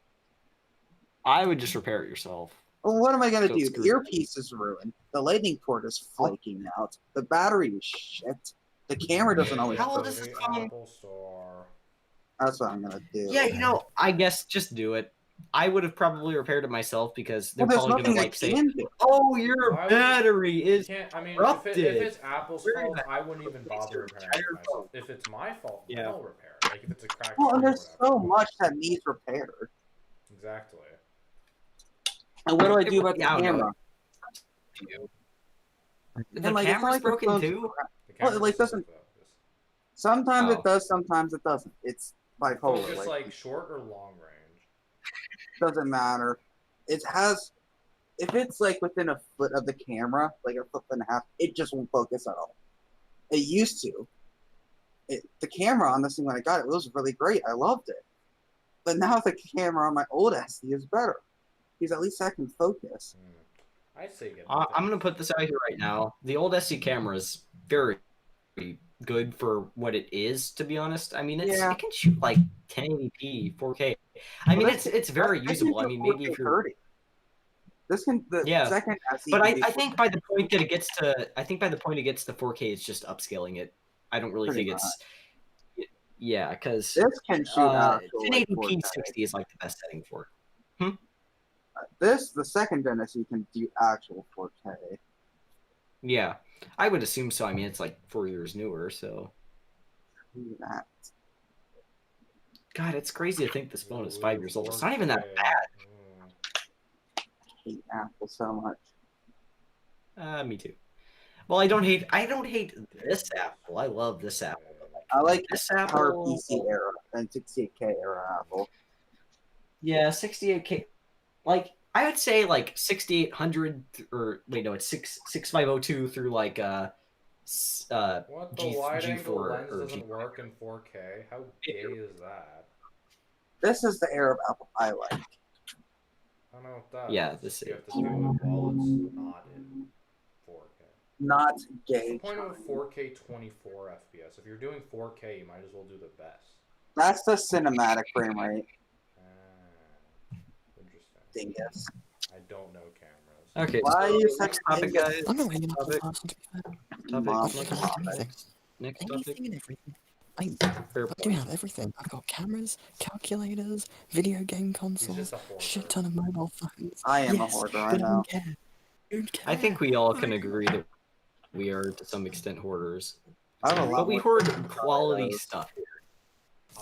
I would just repair it yourself. Well, what am I going to Don't do? screw The it. earpiece is ruined. The lightning port is flaking out. The battery is shit. The camera doesn't always How old work. is this The phone? Apple Store. That's what I'm going to do. Yeah, you know, I guess just do it. I would have probably repaired it myself because they're Well, there's probably nothing gonna I like say, can do. "Oh, your Why would you- battery You is can't. I mean, corrupted." if it's Apple's We're fault, gonna I wouldn't even replace bother your repairing it entire myself. If it's my fault, then Yeah. I'll repair it. Like if it's a cracked Well, and screen or there's whatever. so much that needs repaired. Exactly. And what do I do about the Yeah, I don't know. camera? The And, like, it's not camera's like the broken phone's too. The Well, camera like, just doesn't- isn't Sometimes Oh. it does, sometimes it doesn't. It's bipolar. focus like short or long range. Doesn't matter. It has, if it's like within a foot of the camera, like a foot and a half, it just won't focus at all. It used to. The camera on this thing when I got it was really great. I loved it. But now the camera on my old SD is better. Because at least I can focus. I'd say get. I'm gonna put this out here right now. The old SC camera is very good for what it is. To be honest, I mean, it can shoot like 1080p, 4K. I mean, it's very usable. I mean, maybe if you're 30. This can the Yeah. second SE. But can I do think by the point that it gets to, I think by the point it gets to 4K, it's just upscaling it. I don't really Pretty think it's, yeah, because this can shoot actual, like, 1080p 4K. 60 is like the best setting for This, the second SE can do actual 4K. it. Yeah, I would assume so. I mean, it's like 4 years newer, so. Do that. God, it's crazy to think this phone is 5 years old. It's not 4K. even that bad. I hate Apple so much. Me too. Well, I don't hate this Apple. I love this Apple. I like This Power Apple. PC era and 68K era Apple. Yeah, 68K. Like I would say like 6800 or wait no, it's 6502 through like What the G- wide angle G4 lens or doesn't G5. work in 4K? How gay is that? This is the era of Apple I like. I don't know what that Yeah, is. this You is. have to do it while it's not in 4K. Not What's gay. the point of a 4K 24 FPS? If you're doing 4K, you might as well do the best. That's the cinematic frame rate. Interesting. Dingus. I don't know cameras. Okay. Why so are you next such topic, dingus? guys. I'm not really an Apple Topic. person, to be fair. Topic. Mom. I've got everything. Next topic. Anything and everything. I Fair do have everything. I've got cameras, calculators, video game He's consoles, just a a hoarder. shit ton of mobile phones. I am a Yes, hoarder, I but know. don't care. Don't care. I think we all can agree that we are to some extent hoarders, I have a lot but we more hoard quality those. stuff.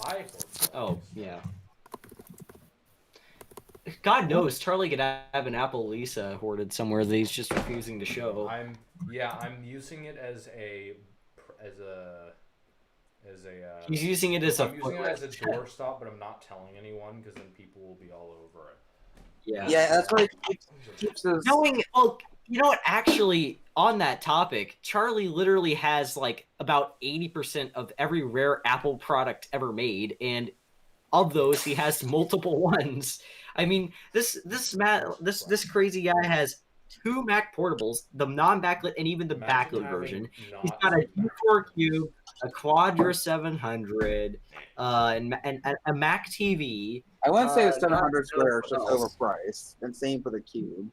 I hoard Oh things. yeah. God knows Charlie could have an Apple Lisa hoarded somewhere that he's just refusing to show. I'm using it as a He's using it as a I'm using it as a doorstop, but I'm not telling anyone because then people will be all over it. Yeah. Yeah, that's why he keeps his. Well, you know what? Actually, on that topic, Charlie literally has like about 80% of every rare Apple product ever made, and of those, he has multiple ones. I mean, this crazy guy has 2 Mac portables, the non-backlit, and even the Imagine backlit having version. not He's got a two Mac G4 Cube, a Quadra 700, and a Mac TV. I wouldn't say the God 700 square knows is just what else. overpriced, and same for the cube.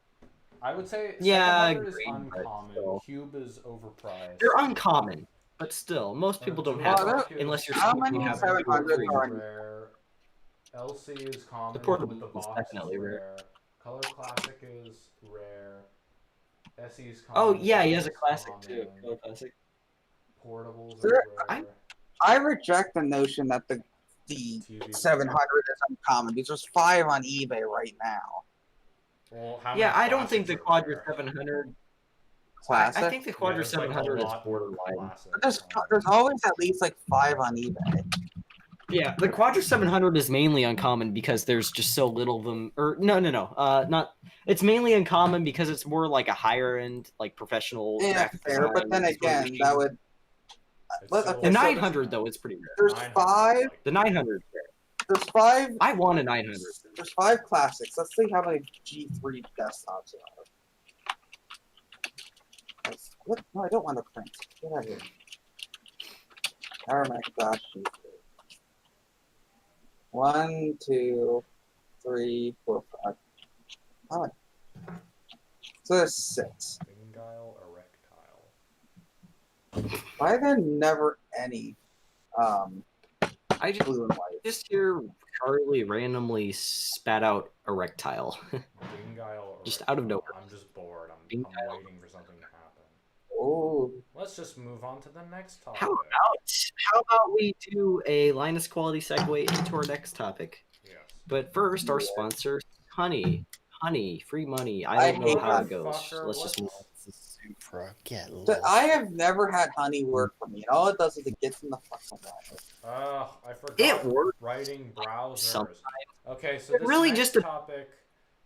I would say Yeah, 700 is agreed, but uncommon. still. Cube is overpriced. They're uncommon, but still, most people don't have Well, them unless you're how someone many who have 700s are rare. LC is common The portable with the is box definitely is rare. rare. Color Classic is rare. SE is common. Oh yeah, he has a is classic common. too. Color classic. Portables Sir, are rare. I reject the notion that the TV 700 is uncommon because there's 5 on eBay right now. Well, how Yeah, many I don't think the classics are Quadra rare? 700. Classic. I think the Quadra there's, like, a 700 is lot of borderline. classics But on there's always at least like 5 on eBay. Yeah, the Quadra 700 is mainly uncommon because there's just so little of them. Or no, not. It's mainly uncommon because it's more like a higher end, like professional. Yeah, graphic fair. But design then sort of again, machine. that would. It's But, still- okay, The so 900 though, it's pretty rare. there's 900 5. like- The 900. There's 5. I want a 900. There's 5 classics. Let's see how many G3 desktops there are. What? No, I don't want to print. Get out of here. Power Macintosh G3. 1, 2, 3, 4, 5. Oh. So there's 6. Fingile erectile. Why are there never any I blue and white? just hear Charlie randomly spat out erectile. Fingile Just erectile. out of nowhere. I'm just bored. I'm Fingile. waiting for something to happen. Oh, Let's just move on to the next topic. How about we do a Linus quality segue into our next topic? Yes. But first, our sponsor, Honey, free money. I I don't know hate how Honey. it goes. Fucker, Let's just move. what? Supra, get so lost. I have never had honey work for me, and all it does is it gets in the fucking water. I forgot It works writing browsers. sometimes. Okay, so It this really next just a- topic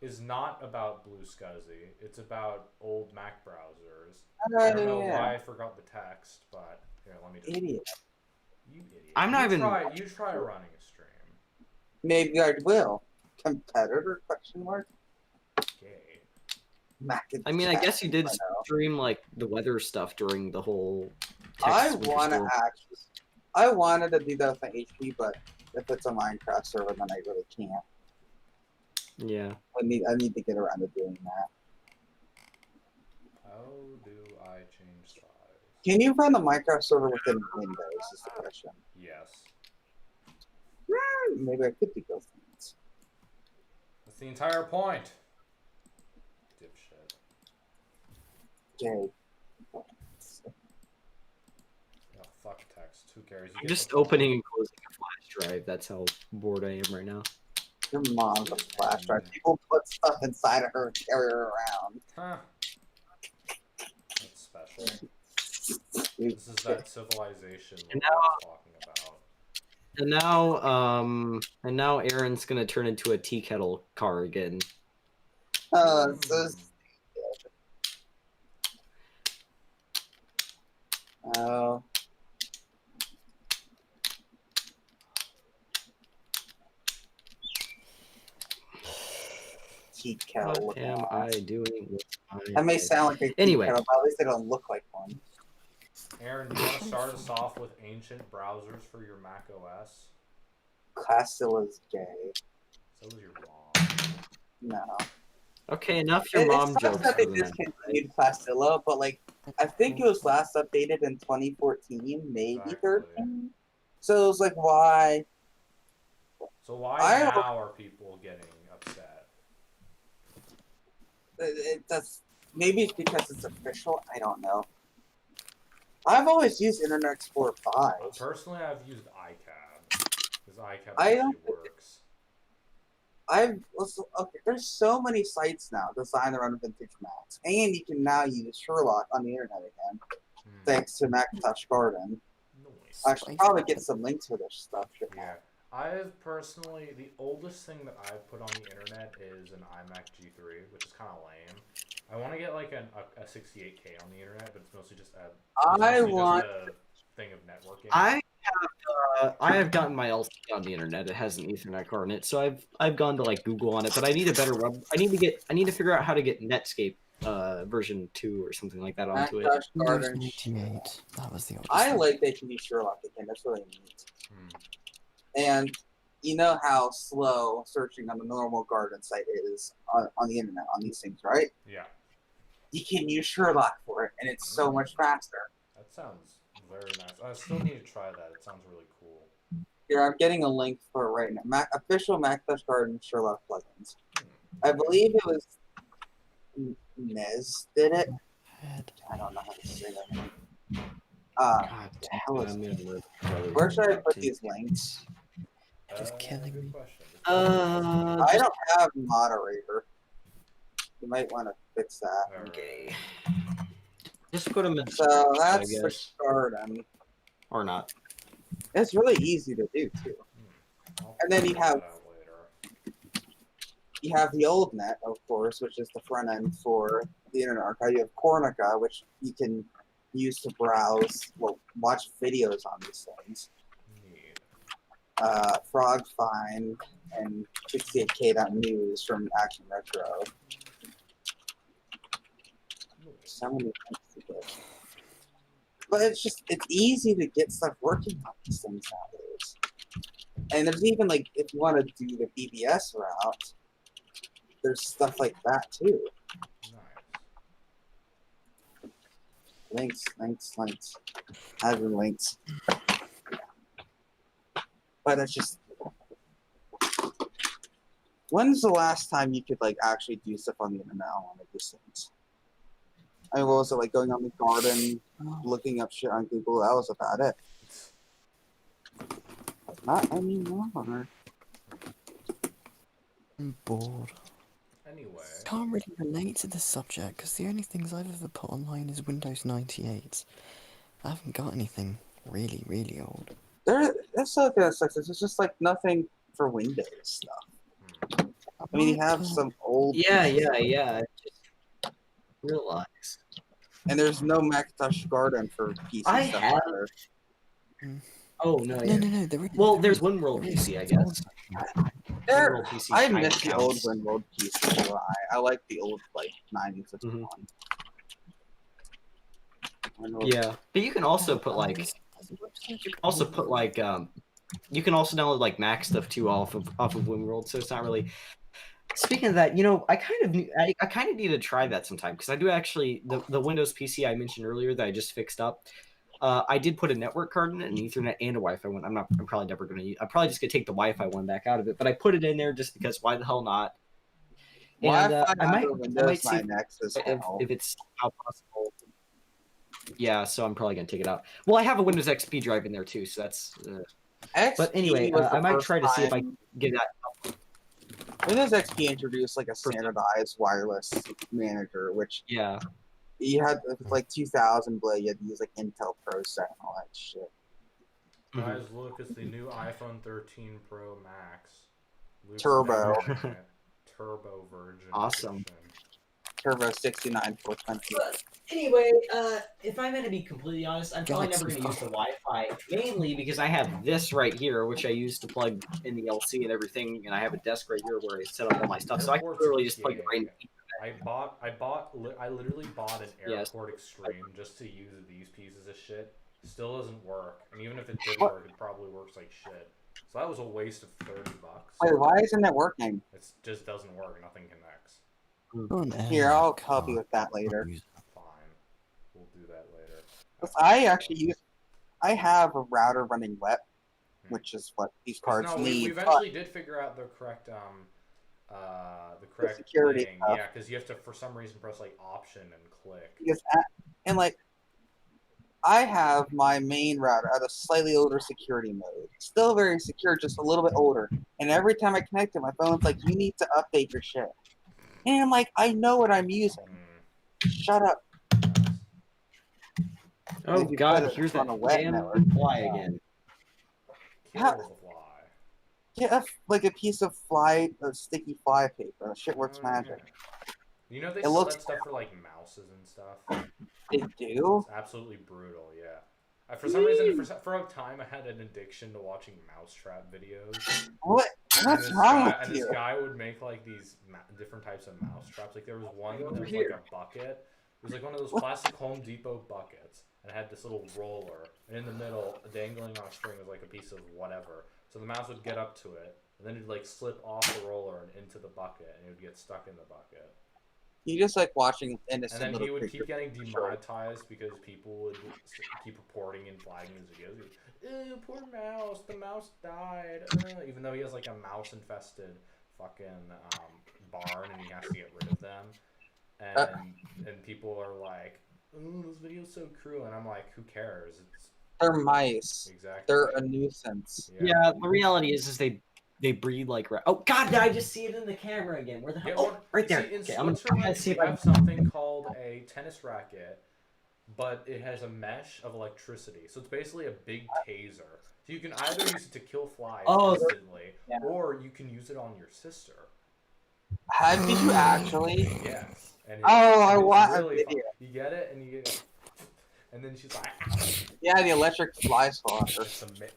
is not about Blue SCSI. It's about old Mac browsers. I don't know why I forgot the text, but here, let me just. Idiot. You idiot. I'm not you even- You try running a stream. Maybe I will. Competitor? Question mark. Gay. Macintosh. I mean, I guess you did I know. stream like the weather stuff during the whole. I Texas winter want to storm. actually. I wanted to do that with my HP, but if it's a Minecraft server, then I really can't. Yeah. I need to get around to doing that. How do I change size? Can you run the Minecraft server within Windows? Is the question. Yes. Maybe I could do those things. That's the entire point. Dipshit. Jay. Oh, fuck text. Who cares? You I'm get just the- opening and closing a flash drive. That's how bored I am right now. Your mom's a flash drive. People put stuff inside of her and carry her around. Huh. That's special. This is that civilization And that I was talking about. And now Aaron's gonna turn into a tea kettle car again. So oh. Tea kettle. What am I doing with my That may life? sound like a tea Anyway. kettle, but at least they don't look like one. Aaron, do you want to start us off with ancient browsers for your Mac OS? Classilla's gay. So was your mom. No. Okay, enough your It mom sucks jokes. that they for the night. discontinued Classilla, but like I think it was last updated in 2014, maybe Exactly. 13. So it was like, why? So why I- now are people getting upset? That's maybe it's because it's official. I don't know. I've always used Internet Explorer 5. Personally, I've used iCab because iCab I actually don't- works. Okay, there's so many sites now designed around vintage Macs, and you can now use Sherlock on the internet again, thanks to Macintosh Garden. Noise. I should probably get some links for this stuff. Yeah. I've personally, the oldest thing that I've put on the internet is an iMac G3, which is kind of lame. I want to get like a 68K on the internet, but it's mostly just a thing of networking. I have gotten my LC on the internet. It has an Ethernet card in it, so I've gone to like Google on it. But I need a better web. I need to figure out how to get Netscape version 2 or something like that onto it. Macintosh Windows Garden. 98. That was the oldest I one. like they can use Sherlock again. That's really neat. And you know how slow searching on the normal Garden site is on the internet on these things, right? Yeah. You can use Sherlock for it, and it's so much faster. That sounds very nice. I still need to try that. It sounds really cool. Here, I'm getting a link for it right now. Official Macintosh Garden Sherlock plugins. I believe it was Nez did it. I don't know how to say that name. God, the hell is it? Where should I put these links? Just killing me. I don't have moderator. You might want to fix that. Okay. Just put them in. So that's the garden. Or not. It's really easy to do too. And then you have the old net, of course, which is the front end for the Internet Archive. You have Cornica, which you can use to browse, watch videos on these things. FrogFind and 68k.news from Action Retro. So many things to get. But it's easy to get stuff working on these things nowadays. And there's even if you want to do the BBS route, there's stuff like that too. Nice. Links. Having links. But it's just, when's the last time you could actually do stuff on the internet on one of these things? I mean, what was it going on the Garden, looking up shit on Google? That was about it. Not anymore. I'm bored. Anyway. Can't really relate to this subject because the only things I've ever put online is Windows 98. I haven't got anything really, really old. That's so good. It's just nothing for Windows stuff. I mean, you have some old. Yeah. Just relax. And there's no Macintosh Garden for PC I stuff have. either. Oh no! No. There's WinWorld PC, I guess. WinWorld PC I kinda miss the old counts. WinWorld PC. I like the old 90s. Yeah, but you can also put you can also download Mac stuff too off of WinWorld. So it's not really. Speaking of that, I kind of need to try that sometime because I do actually the Windows PC I mentioned earlier that I just fixed up. I did put a network card in it, an Ethernet and a Wi-Fi one. I'm probably never gonna use. I'm probably just gonna take the Wi-Fi one back out of it, but I put it in there just because. Why the hell not? And I might see if it's how possible. Yeah, so I'm probably gonna take it out. Well, I have a Windows XP drive in there too, so that's. But anyway, I might try to see if I can get that. Windows XP introduced a standardized wireless manager, which you had 2000 blade. You had to use Intel ProSet and all that shit. Guys, look, it's the new iPhone 13 Pro Max. Turbo. Turbo version. Awesome. Edition. Turbo 69,420. Anyway, if I'm going to be completely honest, I'm probably never going to use the Wi-Fi, mainly because I have this right here, which I use to plug in the LC and everything, and I have a desk right here where I set up all my stuff, so I can literally just plug it right in. I literally bought an Airport Extreme just to use these pieces of shit. Still doesn't work, and even if it did work, it probably works like shit. So that was a waste of $30. Wait, why isn't it working? It just doesn't work. Nothing connects. Here, I'll help you with that later. Fine, we'll do that later. I have a router running wet, which is what these cards need. We eventually did figure out the correct security thing. stuff. Yeah, because you have to, for some reason, press Option and click. Because, I have my main router at a slightly older security mode. Still very secure, just a little bit older. And every time I connect it, my phone's like, you need to update your shit. And I'm like, I know what I'm using. Shut up. Oh If you God, put it here's on that a wet damn network. fly again. Kill the fly. Get like a piece of sticky fly paper. That shit works magic. You know they It sell looks that stuff for like mouses and stuff. They do? It's absolutely brutal. Yeah. For some reason, for a time, I had an addiction to watching mousetrap videos. What? What's And wrong and with this you? guy would make like these different types of mouse traps. Like there was one that was like a bucket. It was like one of those classic Home Depot buckets, and it had this little roller, and in the middle, dangling on a string, was like a piece of whatever. So the mouse would get up to it, and then it'd like slip off the roller and into the bucket, and it would get stuck in the bucket. You just like watching And innocent then little he would creatures. keep getting demonetized because people would keep reporting and flagging his videos. Ew, poor mouse, the mouse died. Even though he has like a mouse infested fucking barn and he has to get rid of them. And people are like, "Ooh, this video's so cruel," and I'm like, who cares? It's They're mice. exactly. They're a nuisance. Yeah, the reality is they breed like oh God, did I just see it in the camera again? Where the hell? Yeah, Oh, right there. See, in Okay, I'm gonna Switzerland, see we if I have something called a tennis racket, but it has a mesh of electricity. So it's basically a big taser. So you can either use it to kill flies instantly, yeah. or you can use it on your sister. Did you actually? Yes. And I it's want really a video. fun. You get it, and you get, and then she's like, Yeah, the electric fly swatter.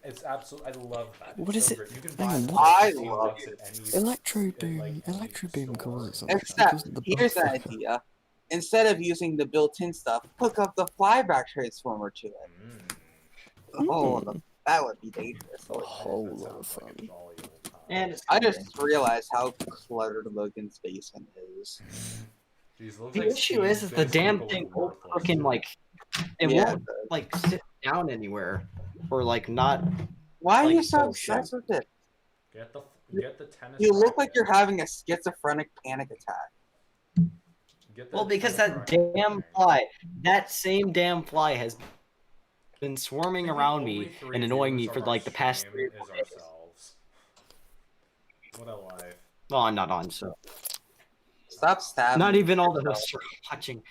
it's absolutely. I love that. What It's is so it? great. You can Hang buy on, it for what? I 15 love bucks it. at any Electro at, boom. like, any Electro boom store. causes something. Except, Because of the here's an buffer. idea. Instead of using the built-in stuff, hook up the flyback transformer to it. Oh, that would be dangerous. A whole That lot of sounds like a fun. jolly old time. And it's I just realized how cluttered Logan's basement is. Jeez, looks the like issue is the Steve's damn basement, thing but won't with worthless. fucking like it Yeah, won't like sit down anywhere or like not. Why are like, you so oh, obsessed with it? Get the tennis. You look like racket. you're having a schizophrenic panic attack. Get the Well, because tennis that racket damn thing. fly, that same damn fly has been swarming I think around only me 3 and annoying me viewers for of like our the past stream 3 or is 4 days. ourselves. What a life. Well, I'm not on, so Stop stabbing. not me. even all the hosts are watching.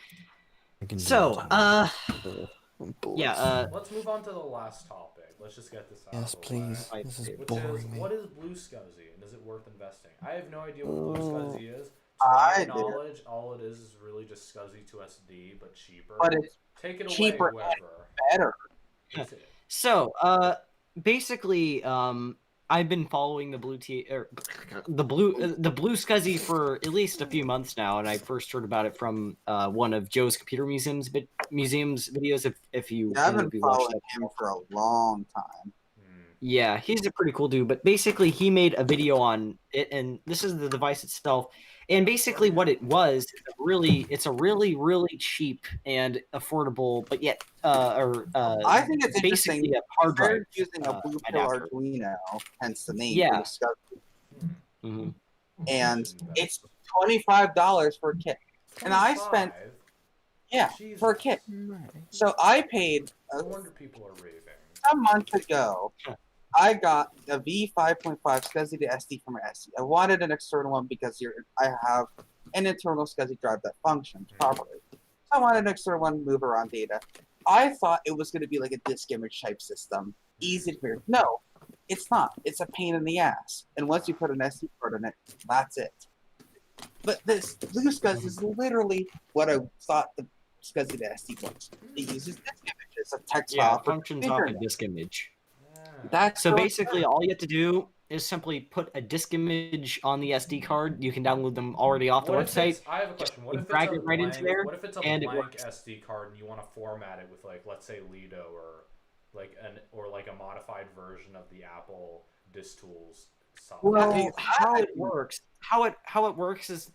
I can do So, it on boards. yeah, Let's move on to the last topic. Let's just get this out Yes, of the please. way. This is Which boring is, me. what is Blue Scuzzy and is it worth investing? I have no idea what Blue Scuzzy is. To I my do. knowledge, all it is really just Scuzzy to SD, but cheaper. But it's Take it cheaper away, whoever. better. Is it? so basically, I've been following the blue Scuzzy for at least a few months now, and I first heard about it from one of Joe's Computer Museum's videos. If you, Yeah, I've if been you watched following that. him for a long time. Yeah, he's a pretty cool dude. But basically, he made a video on it, and this is the device itself. And basically, what it was, it's a really cheap and affordable, but yet, I think it's interesting. basically a hard They're drive. using a blue pill adapter. Arduino, hence the name. Yeah. Blue Scuzzy. Mhm. And it's $25 for a kit. And I spent 25? for a kit. So I paid No wonder people are raving. a month ago. I got a V5.5 SCSI to SD from SD. I wanted an external one because I have an internal SCSI drive that functions properly. So I wanted an external one to move around data. I thought it was going to be like a disk image type system. Easy to figure. No, it's not. It's a pain in the ass. And once you put an SD card in it, that's it. But this Blue SCSI is literally what I thought the SCSI to SD was. It uses disk images, a text Yeah, file. it functions off a disk image. That's So how it basically, all you have to do is simply put a disk image on the SD card. You can download them already off the What if website. it's, I have a question. What if it's drag a it right into blank, there, what if it's a and it blank works. SD card and you want to format it with like, let's say Lido or like a modified version of the Apple Disk Tools software? Well, how it works is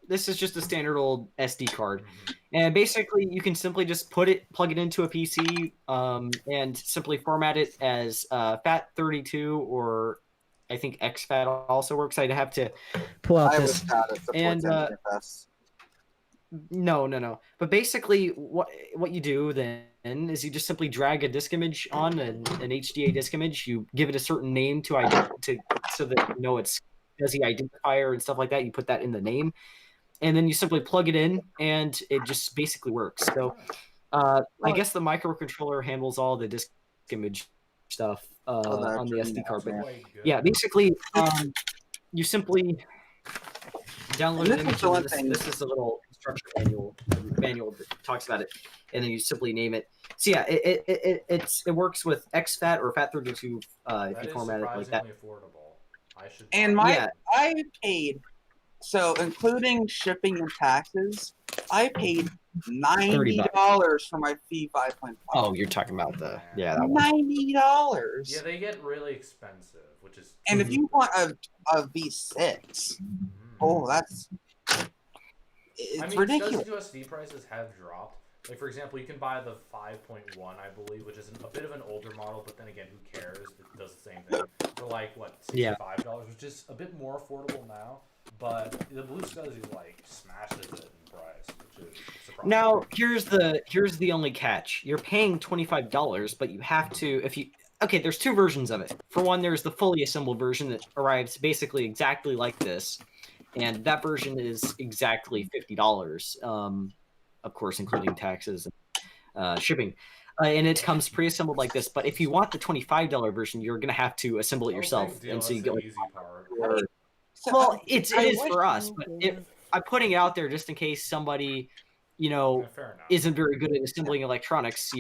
this is just a standard old SD card, and basically you can simply just plug it into a PC, and simply format it as FAT32, or I think exFAT also works. I'd have to pull out I this. was proud it supports And, NTFS. No. But basically, what you do then is you just simply drag a disk image on an HDA disk image. You give it a certain name to so that you know it's SCSI identifier and stuff like that. You put that in the name, and then you simply plug it in, and it just basically works. So, I guess the microcontroller handles all the disk image stuff on the SD card. But yeah, basically, you simply download an image. This is a little instruction manual that talks about it, and then you simply name it. So yeah, it works with exFAT or FAT32 if you format it like that. Affordable. And I paid, so including shipping and taxes, I paid $90 for my fee 5.5. Oh, you're talking about that one. $90. Yeah, they get really expensive, which is. And if you want a V6, it's ridiculous. USD prices have dropped. Like, for example, you can buy the 5.1, I believe, which is a bit of an older model, but then again, who cares? It does the same thing. For like, what, $65, which is a bit more affordable now. But the Blue SCSI, like, smashes it in price, which is surprising. Now, here's the only catch. You're paying $25, but you have to, okay, there's two versions of it. For one, there's the fully assembled version that arrives basically exactly like this. And that version is exactly $50, of course, including taxes and shipping. And it comes pre-assembled like this. But if you want the $25 version, you're going to have to assemble it yourself. And so you go. Easy part. Well, it is for us, but I'm putting it out there just in case somebody, isn't very good at assembling electronics,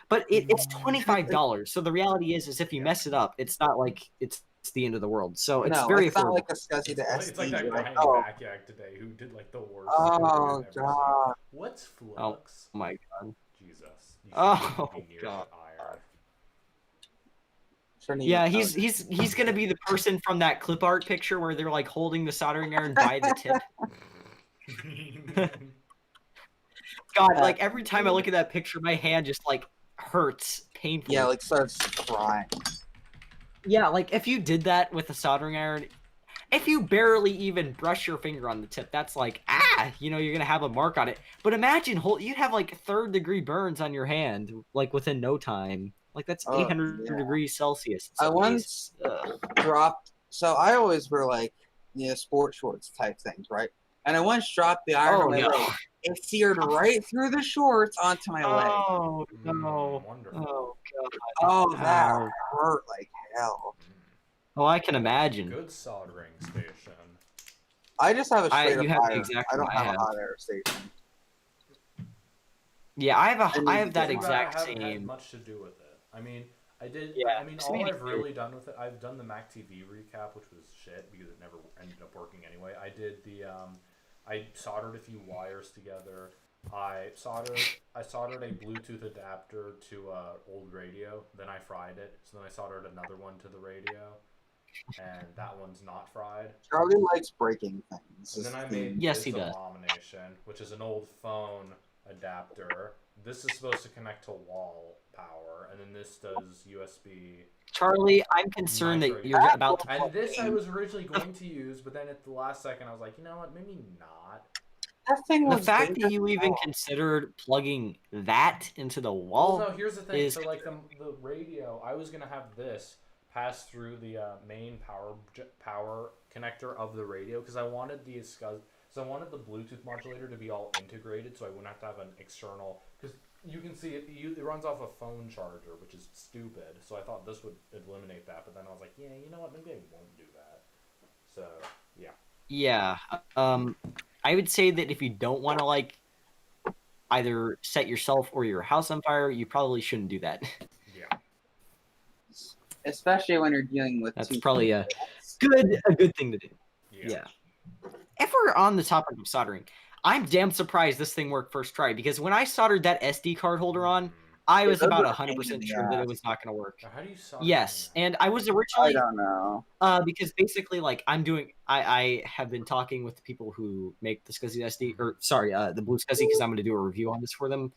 But it's $25. So the reality is if you mess it up, it's not like it's the end of the world. So it's very affordable. Not like a SCSI to SD. It's like that guy in Backyard today who did like the worst. Oh god. What's Flux? Oh my god. Jesus. Oh god. Yeah, he's gonna be the person from that clip art picture where they're like holding the soldering iron by the tip. God, like every time I look at that picture, my hand just like hurts painfully. Yeah, like starts crying. Yeah, like if you did that with a soldering iron, if you barely even brush your finger on the tip, that's like, you're gonna have a mark on it. But imagine you'd have like 3rd-degree burns on your hand, like within no time. Like that's 800 degrees Celsius. I once dropped. So I always wear like sport shorts type things, right? And I once dropped the iron on my leg. It seared right through the shorts onto my leg. Oh no! Wonderful. Oh god! Oh, that hurt like hell. Oh, I can imagine. Good soldering station. I just have a straight up have iron. I don't have a hot air station. Yeah, I have that exact same. Had much to do with it. I mean, I did. Yeah, I mean, all I've really done with it, I've done the Mac TV recap, which was shit because it never ended up working anyway. I did the I soldered a few wires together. I soldered a Bluetooth adapter to an old radio. Then I fried it. So then I soldered another one to the radio, and that one's not fried. Charlie likes breaking things. And then I made this he abomination, which is an old phone adapter. This is supposed to connect to wall power, and then this does USB. Charlie, I'm concerned that you're about to. And this I was originally going to use, but then at the last second I was like, you know what, maybe not. The fact that you even considered plugging that into the wall. Well, no, here's the thing. So like the radio, I was gonna have this pass through the main power connector of the radio because I wanted I wanted the Bluetooth modulator to be all integrated, so I wouldn't have to have an external. Because you can see it runs off a phone charger, which is stupid. So I thought this would eliminate that, but then I was like, yeah, you know what? Maybe I won't do that. So yeah. Yeah. I would say that if you don't want to like either set yourself or your house on fire, you probably shouldn't do that. Yeah. Especially when you're dealing with. That's probably a good thing to do. Yeah. If we're on the topic of soldering, I'm damn surprised this thing worked first try because when I soldered that SD card holder on, I was about 100% sure that it was not going to work. How do you solder? Yes, and I was originally. I don't know. Because basically, like I have been talking with the people who make the SCSI SD, or sorry, the Blue SCSI, because I'm going to do a review on this for them.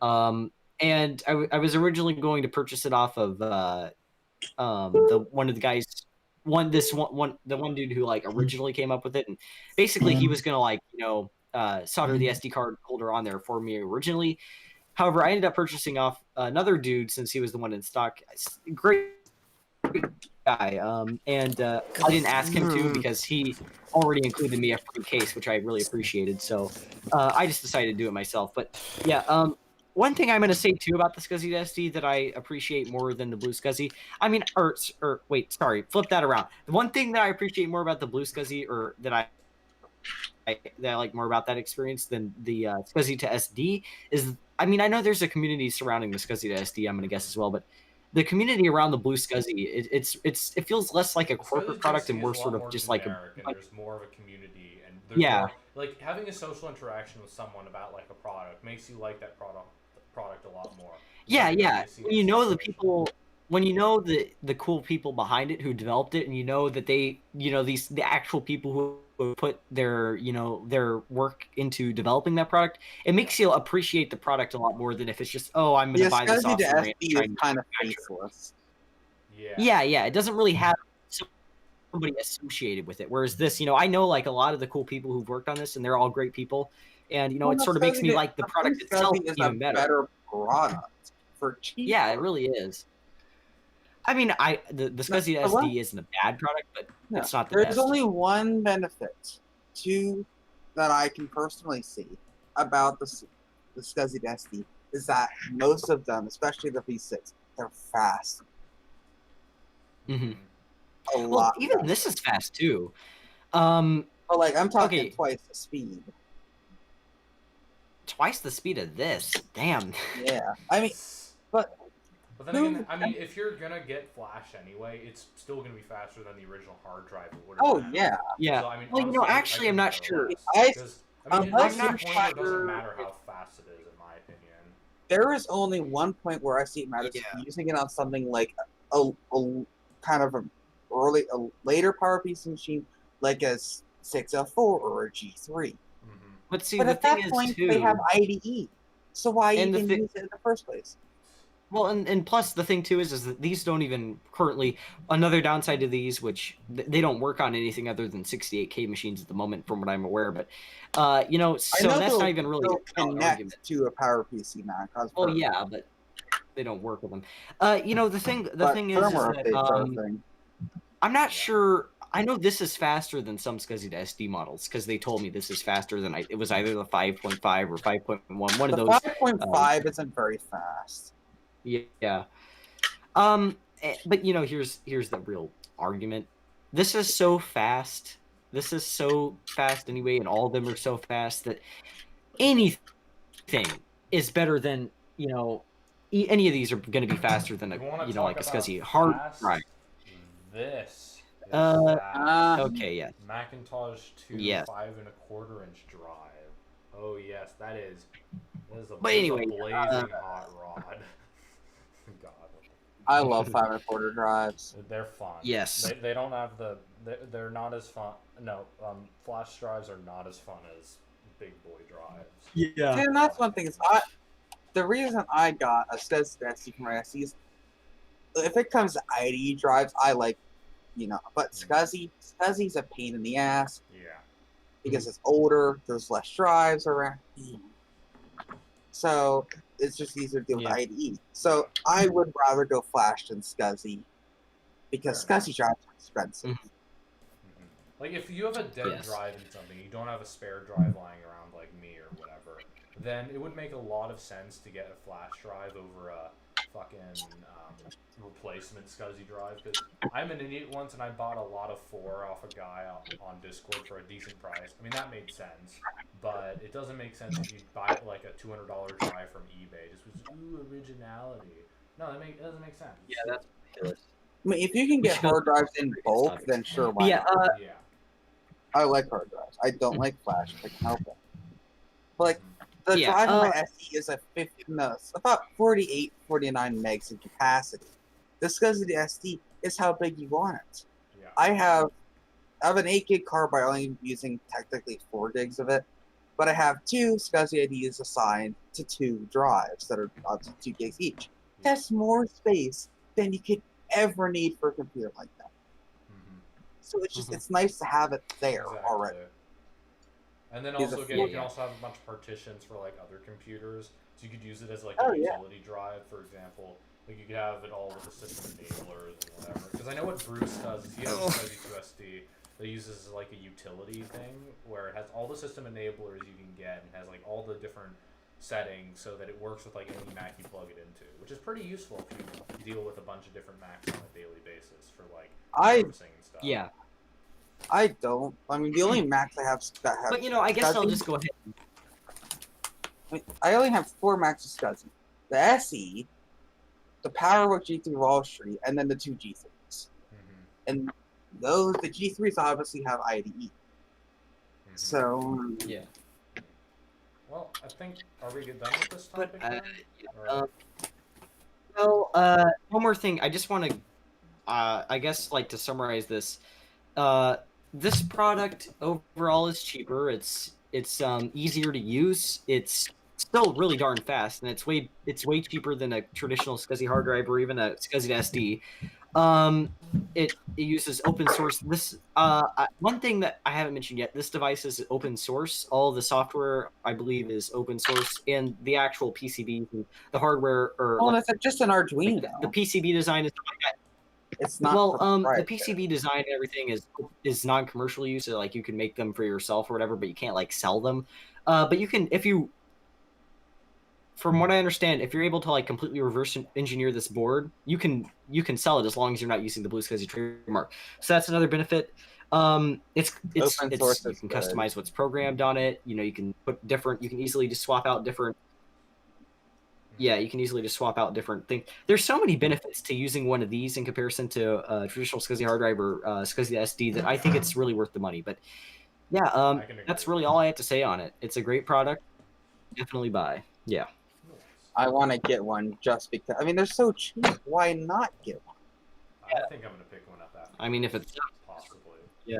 And I was originally going to purchase it off of the one of the guys. The one dude who like originally came up with it, and basically he was gonna like solder the SD card holder on there for me originally. However, I ended up purchasing off another dude since he was the one in stock. Great guy. And I didn't ask him to because he already included me a free case, which I really appreciated. So I just decided to do it myself. But yeah, one thing I'm going to say too about the SCSI SD that I appreciate more than the Blue SCSI, I mean, or wait, sorry, flip that around. The one thing that I appreciate more about the Blue SCSI, or that I like more about that experience than the SCSI to SD is, I mean, I know there's a community surrounding the SCSI to SD, I'm going to guess as well, but the community around the Blue SCSI, it feels less like a corporate product and more sort of just like a, and like, there's more of a community, and there's yeah, more, like having a social interaction with someone about like a product makes you like that product a lot more. yeah, Like, yeah. you see When that you know the situation. people, when you know the cool people behind it who developed it, and you know that they, you know, the actual people who put their, you know, their work into developing that product, it makes you appreciate the product a lot more than if it's just, oh, I'm going The to buy this SCSI off to some random SD is Chinese kind of manufacturer. faceless. Yeah. Yeah, yeah. It doesn't really have somebody associated with it. Whereas this, you know, I know like a lot of the cool people who've worked on this, and they're all great people. And you know, Well, it the sort of makes me SCSI like the product itself is a even better. better product for cheaper. Yeah, it really is. I mean, the SCSI SD isn't a bad product, but Yeah. it's not the There's best. only one benefit that I can personally see about the SCSI SD is that most of them, especially the V6, they're fast. Mm-hmm. A Well, lot. even faster. this is fast too. But like I'm talking okay. twice the speed. Twice the speed of this. Damn. Yeah. I mean, but then again, I mean, if you're gonna get Flash anyway, it's still gonna be faster than the original hard drive it would have oh been. yeah. Yeah. So, I mean, well, you know, honestly, actually, I'm not sure. Because I mean, Unless it you're makes the point where it doesn't sure matter how fast it is, in my opinion. There is only one point where I see it matters. Yeah. Using it on something like a kind of a later PowerPC machine, like a 604 or a G3. But see, But the at that thing point, is too, they have IDE. So why And the even use it in the first place? well, and plus the thing too is that these don't even currently. Another downside to these, which they don't work on anything other than 68K machines at the moment, from what I'm aware. But you know, so that's not even really they'll an argument. connect to a PowerPC now. Oh yeah, but they don't work with them. You know, the thing is firmware that updates are a thing. I'm not sure. I know this is faster than some SCSI to SD models because they told me this is faster than it was either the 5.5 or 5.1. One of The those. 5.5 isn't very fast. Yeah. But you know, here's the real argument. This is so fast. This is so fast anyway, and all of them are so fast that anything is better than, you know, any of these are going to be faster than a, You you know, like a talk SCSI about hard fast? drive. This is Okay, yeah. Macintosh 2 Yes. 5.25-inch drive. Oh yes, that is a, But anyway, a blazing hot rod. God. I love 5.25 drives. They're fun. Yes. They don't have the they're not as fun. No, flash drives are not as fun as big boy drives. Yeah. And that's one thing. The reason I got a SCSI SD from my SD is if it comes to IDE drives, I like, you know, but SCSI's a pain in the ass. Yeah. Because it's older, there's less drives around. So it's just easier to deal with IDE. So I would rather go Flash than SCSI because SCSI drives are expensive. Like if you have a dead drive in something, you don't have a spare drive lying around like me or whatever, then it would make a lot of sense to get a flash drive over a fucking replacement SCSI drive. Because I'm an idiot once and I bought a lot of 4 off a guy on Discord for a decent price. I mean that made sense, but it doesn't make sense if you buy like a $200 drive from eBay just with originality. No, that doesn't make sense. Yeah, that's ridiculous. I mean, if you can get hard drives in bulk, then sure, why not? Yeah. I like hard drives. I don't like flash if I can help it. But like the drive on my SD is about 48, 49 megs in capacity. The SCSI SD is how big you want it. Yeah. I have an 8 gig card by only using technically 4 gigs of it, but I have 2 SCSI IDs assigned to 2 drives that are up to 2 gigs each. That's more space than you could ever need for a computer like that. So it's just it's nice to have it there already. And then He's a also again, fool. you can also have a bunch of partitions for like other computers, so you could use it as like Oh, a yeah. utility drive, for example. Like you could have it all with the system enablers and whatever. Because I know what Bruce does is he has a SCSI2SD that uses like a utility thing where it has all the system enablers you can get and has like all the different settings so that it works with like any Mac you plug it into, which is pretty useful if you deal with a bunch of different Macs on a daily basis for like servicing and stuff. Yeah. I don't. I mean, the only Macs I have that have. But I guess I'll SCSI, just go ahead. I only have 4 Macs with SCSI. The SE, the PowerBook G3 Wall Street, and then the 2 G3s. Mm-hmm. And the G3s obviously have IDE. Mm-hmm. So Yeah. Well, I think are we done with this But topic then? uh, Or- well, one more thing. I just want to, I guess, like to summarize this. This product overall is cheaper. It's easier to use. It's still really darn fast, and it's way cheaper than a traditional SCSI hard drive or even a SCSI SD. It uses open source. This one thing that I haven't mentioned yet. This device is open source. All the software I believe is open source, and the actual PCB, the hardware, or well, it's just an Arduino. the PCB design is It's not well, the proprietary. PCB design and everything is non-commercial use, so like you can make them for yourself or whatever, but you can't like sell them. But you can, if you, from what I understand, if you're able to like completely reverse engineer this board, you can sell it as long as you're not using the Blue SCSI trademark. So that's another benefit. It's Open source you is can good. customize what's programmed on it. You can put different. You can easily just swap out different. Yeah, you can easily just swap out different things. There's so many benefits to using one of these in comparison to a traditional SCSI hard drive or SCSI SD that I think it's really worth the money. But yeah, I can agree. that's really all I have to say on it. It's a great product. Definitely buy. Yeah. Nice. I want to get one just because. I mean, they're so cheap. Why not get one? I think I'm gonna pick one up after. I mean, if it's possibly. yeah.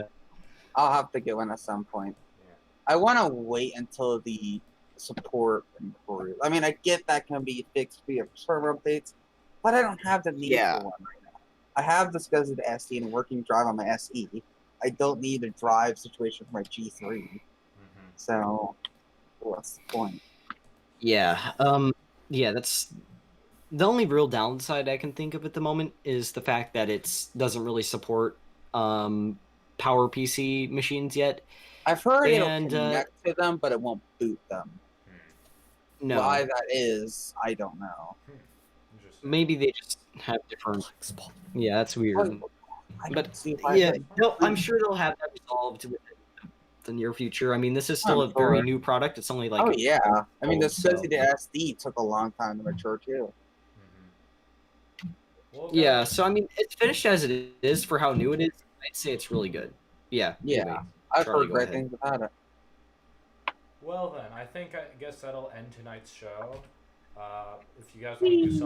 I'll have to get one at some point. Yeah. I want to wait until the support improves. I mean, I get that can be fixed via server updates, but I don't have the need Yeah. for one right now. I have the SCSI SD and working drive on my SE. I don't need a drive situation for my G3. Mm-hmm. So, what's the point? Yeah. Yeah, that's the only real downside I can think of at the moment is the fact that it doesn't really support Power PC machines yet. I've heard And, it'll connect to them, but it won't boot them. No. Why that is, I don't know. Interesting. Maybe they just have different. Yeah, that's weird. I But can see why yeah, they- no, I'm sure they'll have that resolved within the near future. I mean, this is still I'm a very sure. new product. It's only like Oh yeah, I mean the so- SCSI SD took a long time to mature too. Mm-hmm. Well, yeah. guys, So I mean, it's finished as it is for how new it is. I'd say it's really good. Yeah. Yeah, anyway. I've Charlie, heard go great ahead. things about it. Well then, I guess that'll end tonight's show. If you guys want to do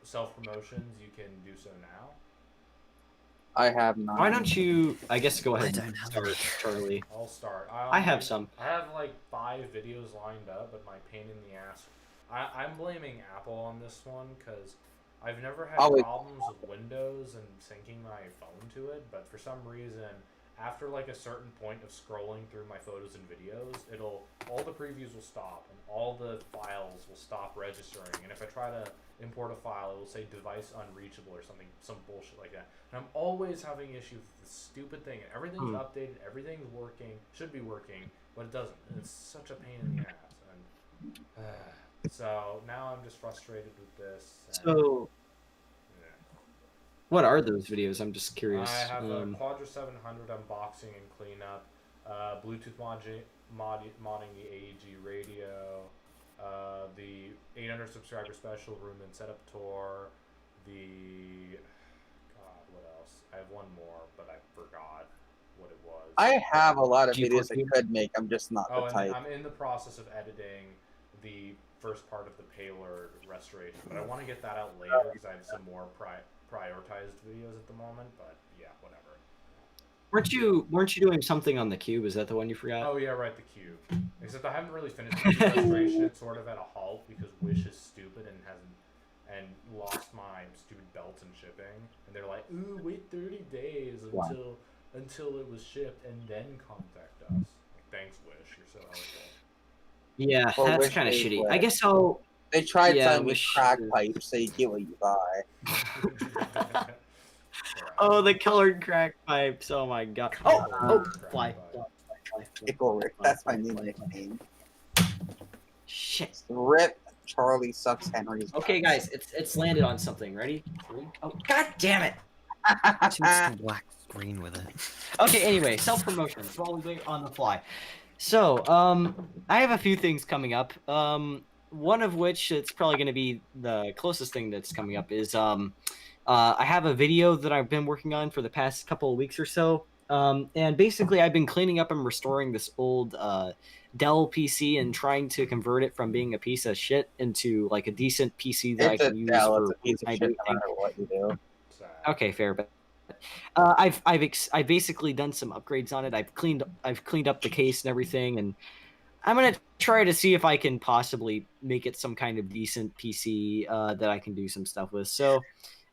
self promotions, you can do so now. I have none. Why don't you? I guess go ahead I don't and have start, any. Charlie. I'll start. I have some. I have like 5 videos lined up, but my pain in the ass. I'm blaming Apple on this one because I've never had Always. problems with Windows and syncing my phone to it, but for some reason, after like a certain point of scrolling through my photos and videos, all the previews will stop and all the files will stop registering. And if I try to import a file, it will say device unreachable or some bullshit like that. And I'm always having issues with this stupid thing. Everything's updated, everything's working, should be working, but it doesn't. And it's such a pain in the ass. And so now I'm just frustrated with this. And, So, yeah. what are those videos? I'm just curious. I have a Quadra 700 unboxing and cleanup, Bluetooth modding the AEG radio, the 800 subscriber special room and setup tour, what else? I have one more, but I forgot what it was. I have a lot of G14. videos I could make. I'm just not the and type. I'm in the process of editing the first part of the payload restoration, but I want to get that out later because I have some more prioritized videos at the moment. But yeah, whatever. weren't you doing something on the cube? Is that the one you forgot? Oh yeah, right, the cube. Except I haven't really finished the restoration. It's sort of at a halt because Wish is stupid and lost my stupid belts and shipping. And they're like, ooh, wait 30 days until it was shipped and then contact us. Like, Thanks, Wish. You're so helpful. Yeah, Well, that's Wish kind of pays shitty. Wish. I guess I'll. They tried Yeah, selling me Wish crack is- pipes, so you get what you buy. Oh, the colored crack pipes. Oh my god. Oh, fly. Pickle Rick, that's my new nickname. Shit. Rip Charlie sucks Henry's. Okay, guys, it's landed on something. Ready? Oh, god damn it. Shoots the black screen with it. Okay, anyway, self-promotion while we wait on the fly. So, I have a few things coming up. One of which it's probably going to be the closest thing that's coming up is I have a video that I've been working on for the past couple of weeks or so. And basically, I've been cleaning up and restoring this old Dell PC and trying to convert it from being a piece of shit into like a decent PC that I can use Dell, for it's a piece of shit no matter what you do. Okay, fair, but I've basically done some upgrades on it. I've cleaned up the case and everything, and I'm gonna try to see if I can possibly make it some kind of decent PC that I can do some stuff with. So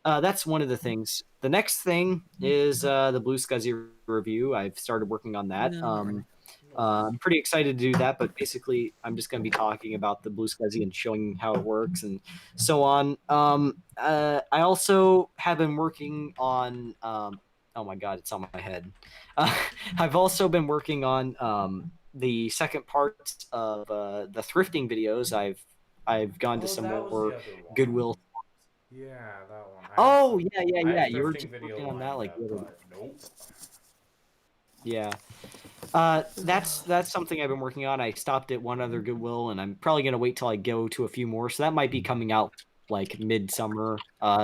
that's one of the things. The next thing is the Blue Scuzzy review. I've started working on that. I'm pretty excited to do that, but basically, I'm just going to be talking about the Blue Scuzzy and showing how it works and so on. I also have been working on. Oh my god, it's on my head. I've also been working on the second part of the thrifting videos. I've gone to some more Goodwill. Yeah, that one. Oh I yeah. had You were thrifting just video working on that, like lined up, but nope. yeah. That's something I've been working on. I stopped at one other Goodwill, and I'm probably gonna wait till I go to a few more. So that might be coming out like midsummer,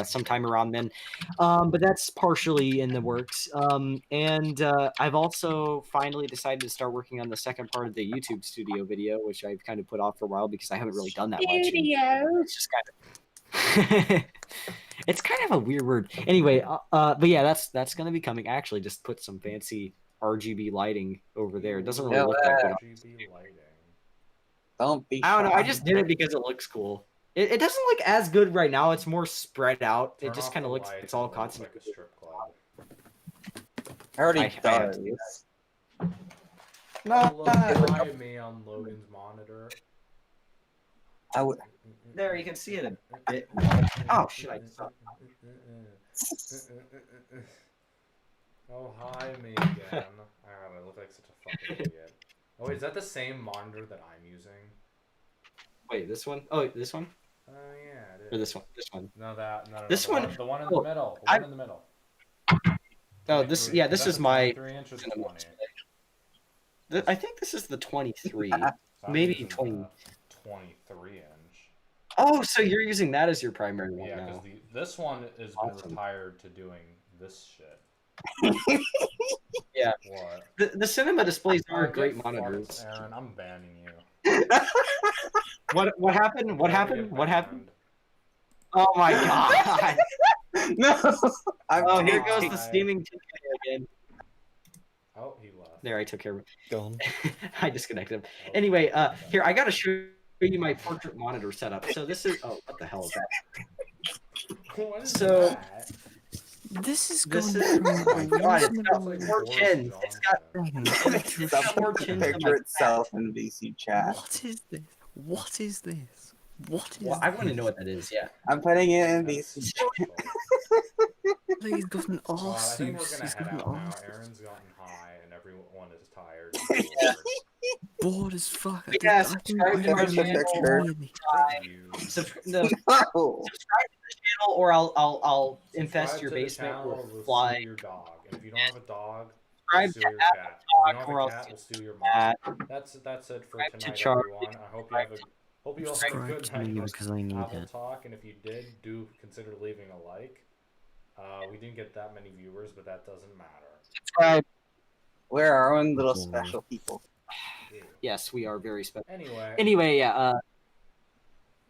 sometime around then. But that's partially in the works. And I've also finally decided to start working on the second part of the YouTube studio video, which I've kind of put off for a while because I haven't really done that much. It's just kind of it's kind of a weird word. Anyway, but yeah, that's gonna be coming. I actually just put some fancy RGB lighting over there. It doesn't really look that good. RGB lighting. Don't be. I don't know. I shy. just did it because it looks cool. It doesn't look as good right now. It's more spread out. Turn it just off kind of the looks lights it's all and it looks concentrated. like a strip club. I already I have to do does. Oh, look, hi me on Logan's monitor. I would. There, you can see it a bit. Oh shit! I suck. Oh, hi me again. I look like such a fucking idiot. Oh, wait, is that the same monitor that I'm using? Wait, this one? Oh, this one? Oh, yeah, it is. Or this one? This one? No, no, This the one- the one in oh, the middle. The one in the middle. Oh, this 23. yeah. This That's is a my. 23 inch or the cinema 20? display. I think this is the 23. So I'm Maybe using 20. the 23 inch. Oh, so you're using that as your primary one Yeah, now? because this one has been Awesome. retired to doing this shit. Yeah. What? The cinema displays are Oh, great get monitors. fucked, Aaron, I'm banning you. What happened? What You're gonna happened? get What happened? banned. Oh my god! No. Oh, here Bye. goes the steaming chicken again. Oh, he left. There, I took care of it. Gone. I disconnected him. Oh, Anyway, okay. here I gotta show you my portrait monitor setup. So this is what the hell is that? What is So- that? This is This going is through oh my god! It's got reasonable- more Boris chins. It's got Johnson. it's got more Something chins to than picture my. itself in VC chat. What is this? What is this? What is Well, I this? want to know what that is. Yeah. I'm putting it in That's VC. special. He's got an Well, I think we're arse. gonna He's head got an out now. arse. Aaron's gotten high, and everyone is tired. And bored. Bored as fuck. Yeah, I subscribe don't to my really channel. enjoy any- You Subscribe No. to the channel, or I'll infest subscribe your to the basement channel, with we'll fly. sue your dog. And if you don't have a dog, Subscribe we'll sue to your cat. If you don't or have a I'll cat, sue we'll sue your mom. that. That's it for Subscribe to tonight, Charlie. everyone. I hope you have a all have a Subscribe good to me night. because I need Apple it. Talk, and if you did, do consider leaving a like. We didn't get that many viewers, but that doesn't matter. Subscribe. We're our own little special people. Ew. Yes, we are very special. Anyway, Yeah.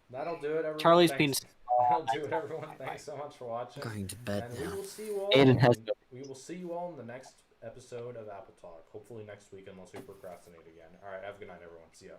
that'll do it, everyone. Charlie's Thanks. penis. That'll do it, everyone. Thanks so much for watching. I'm going to bed And we now. will see you all. Aiden has We will see you all in the next episode of Apple Talk. Hopefully next week, unless we procrastinate again. All right. Have a good night, everyone. See ya.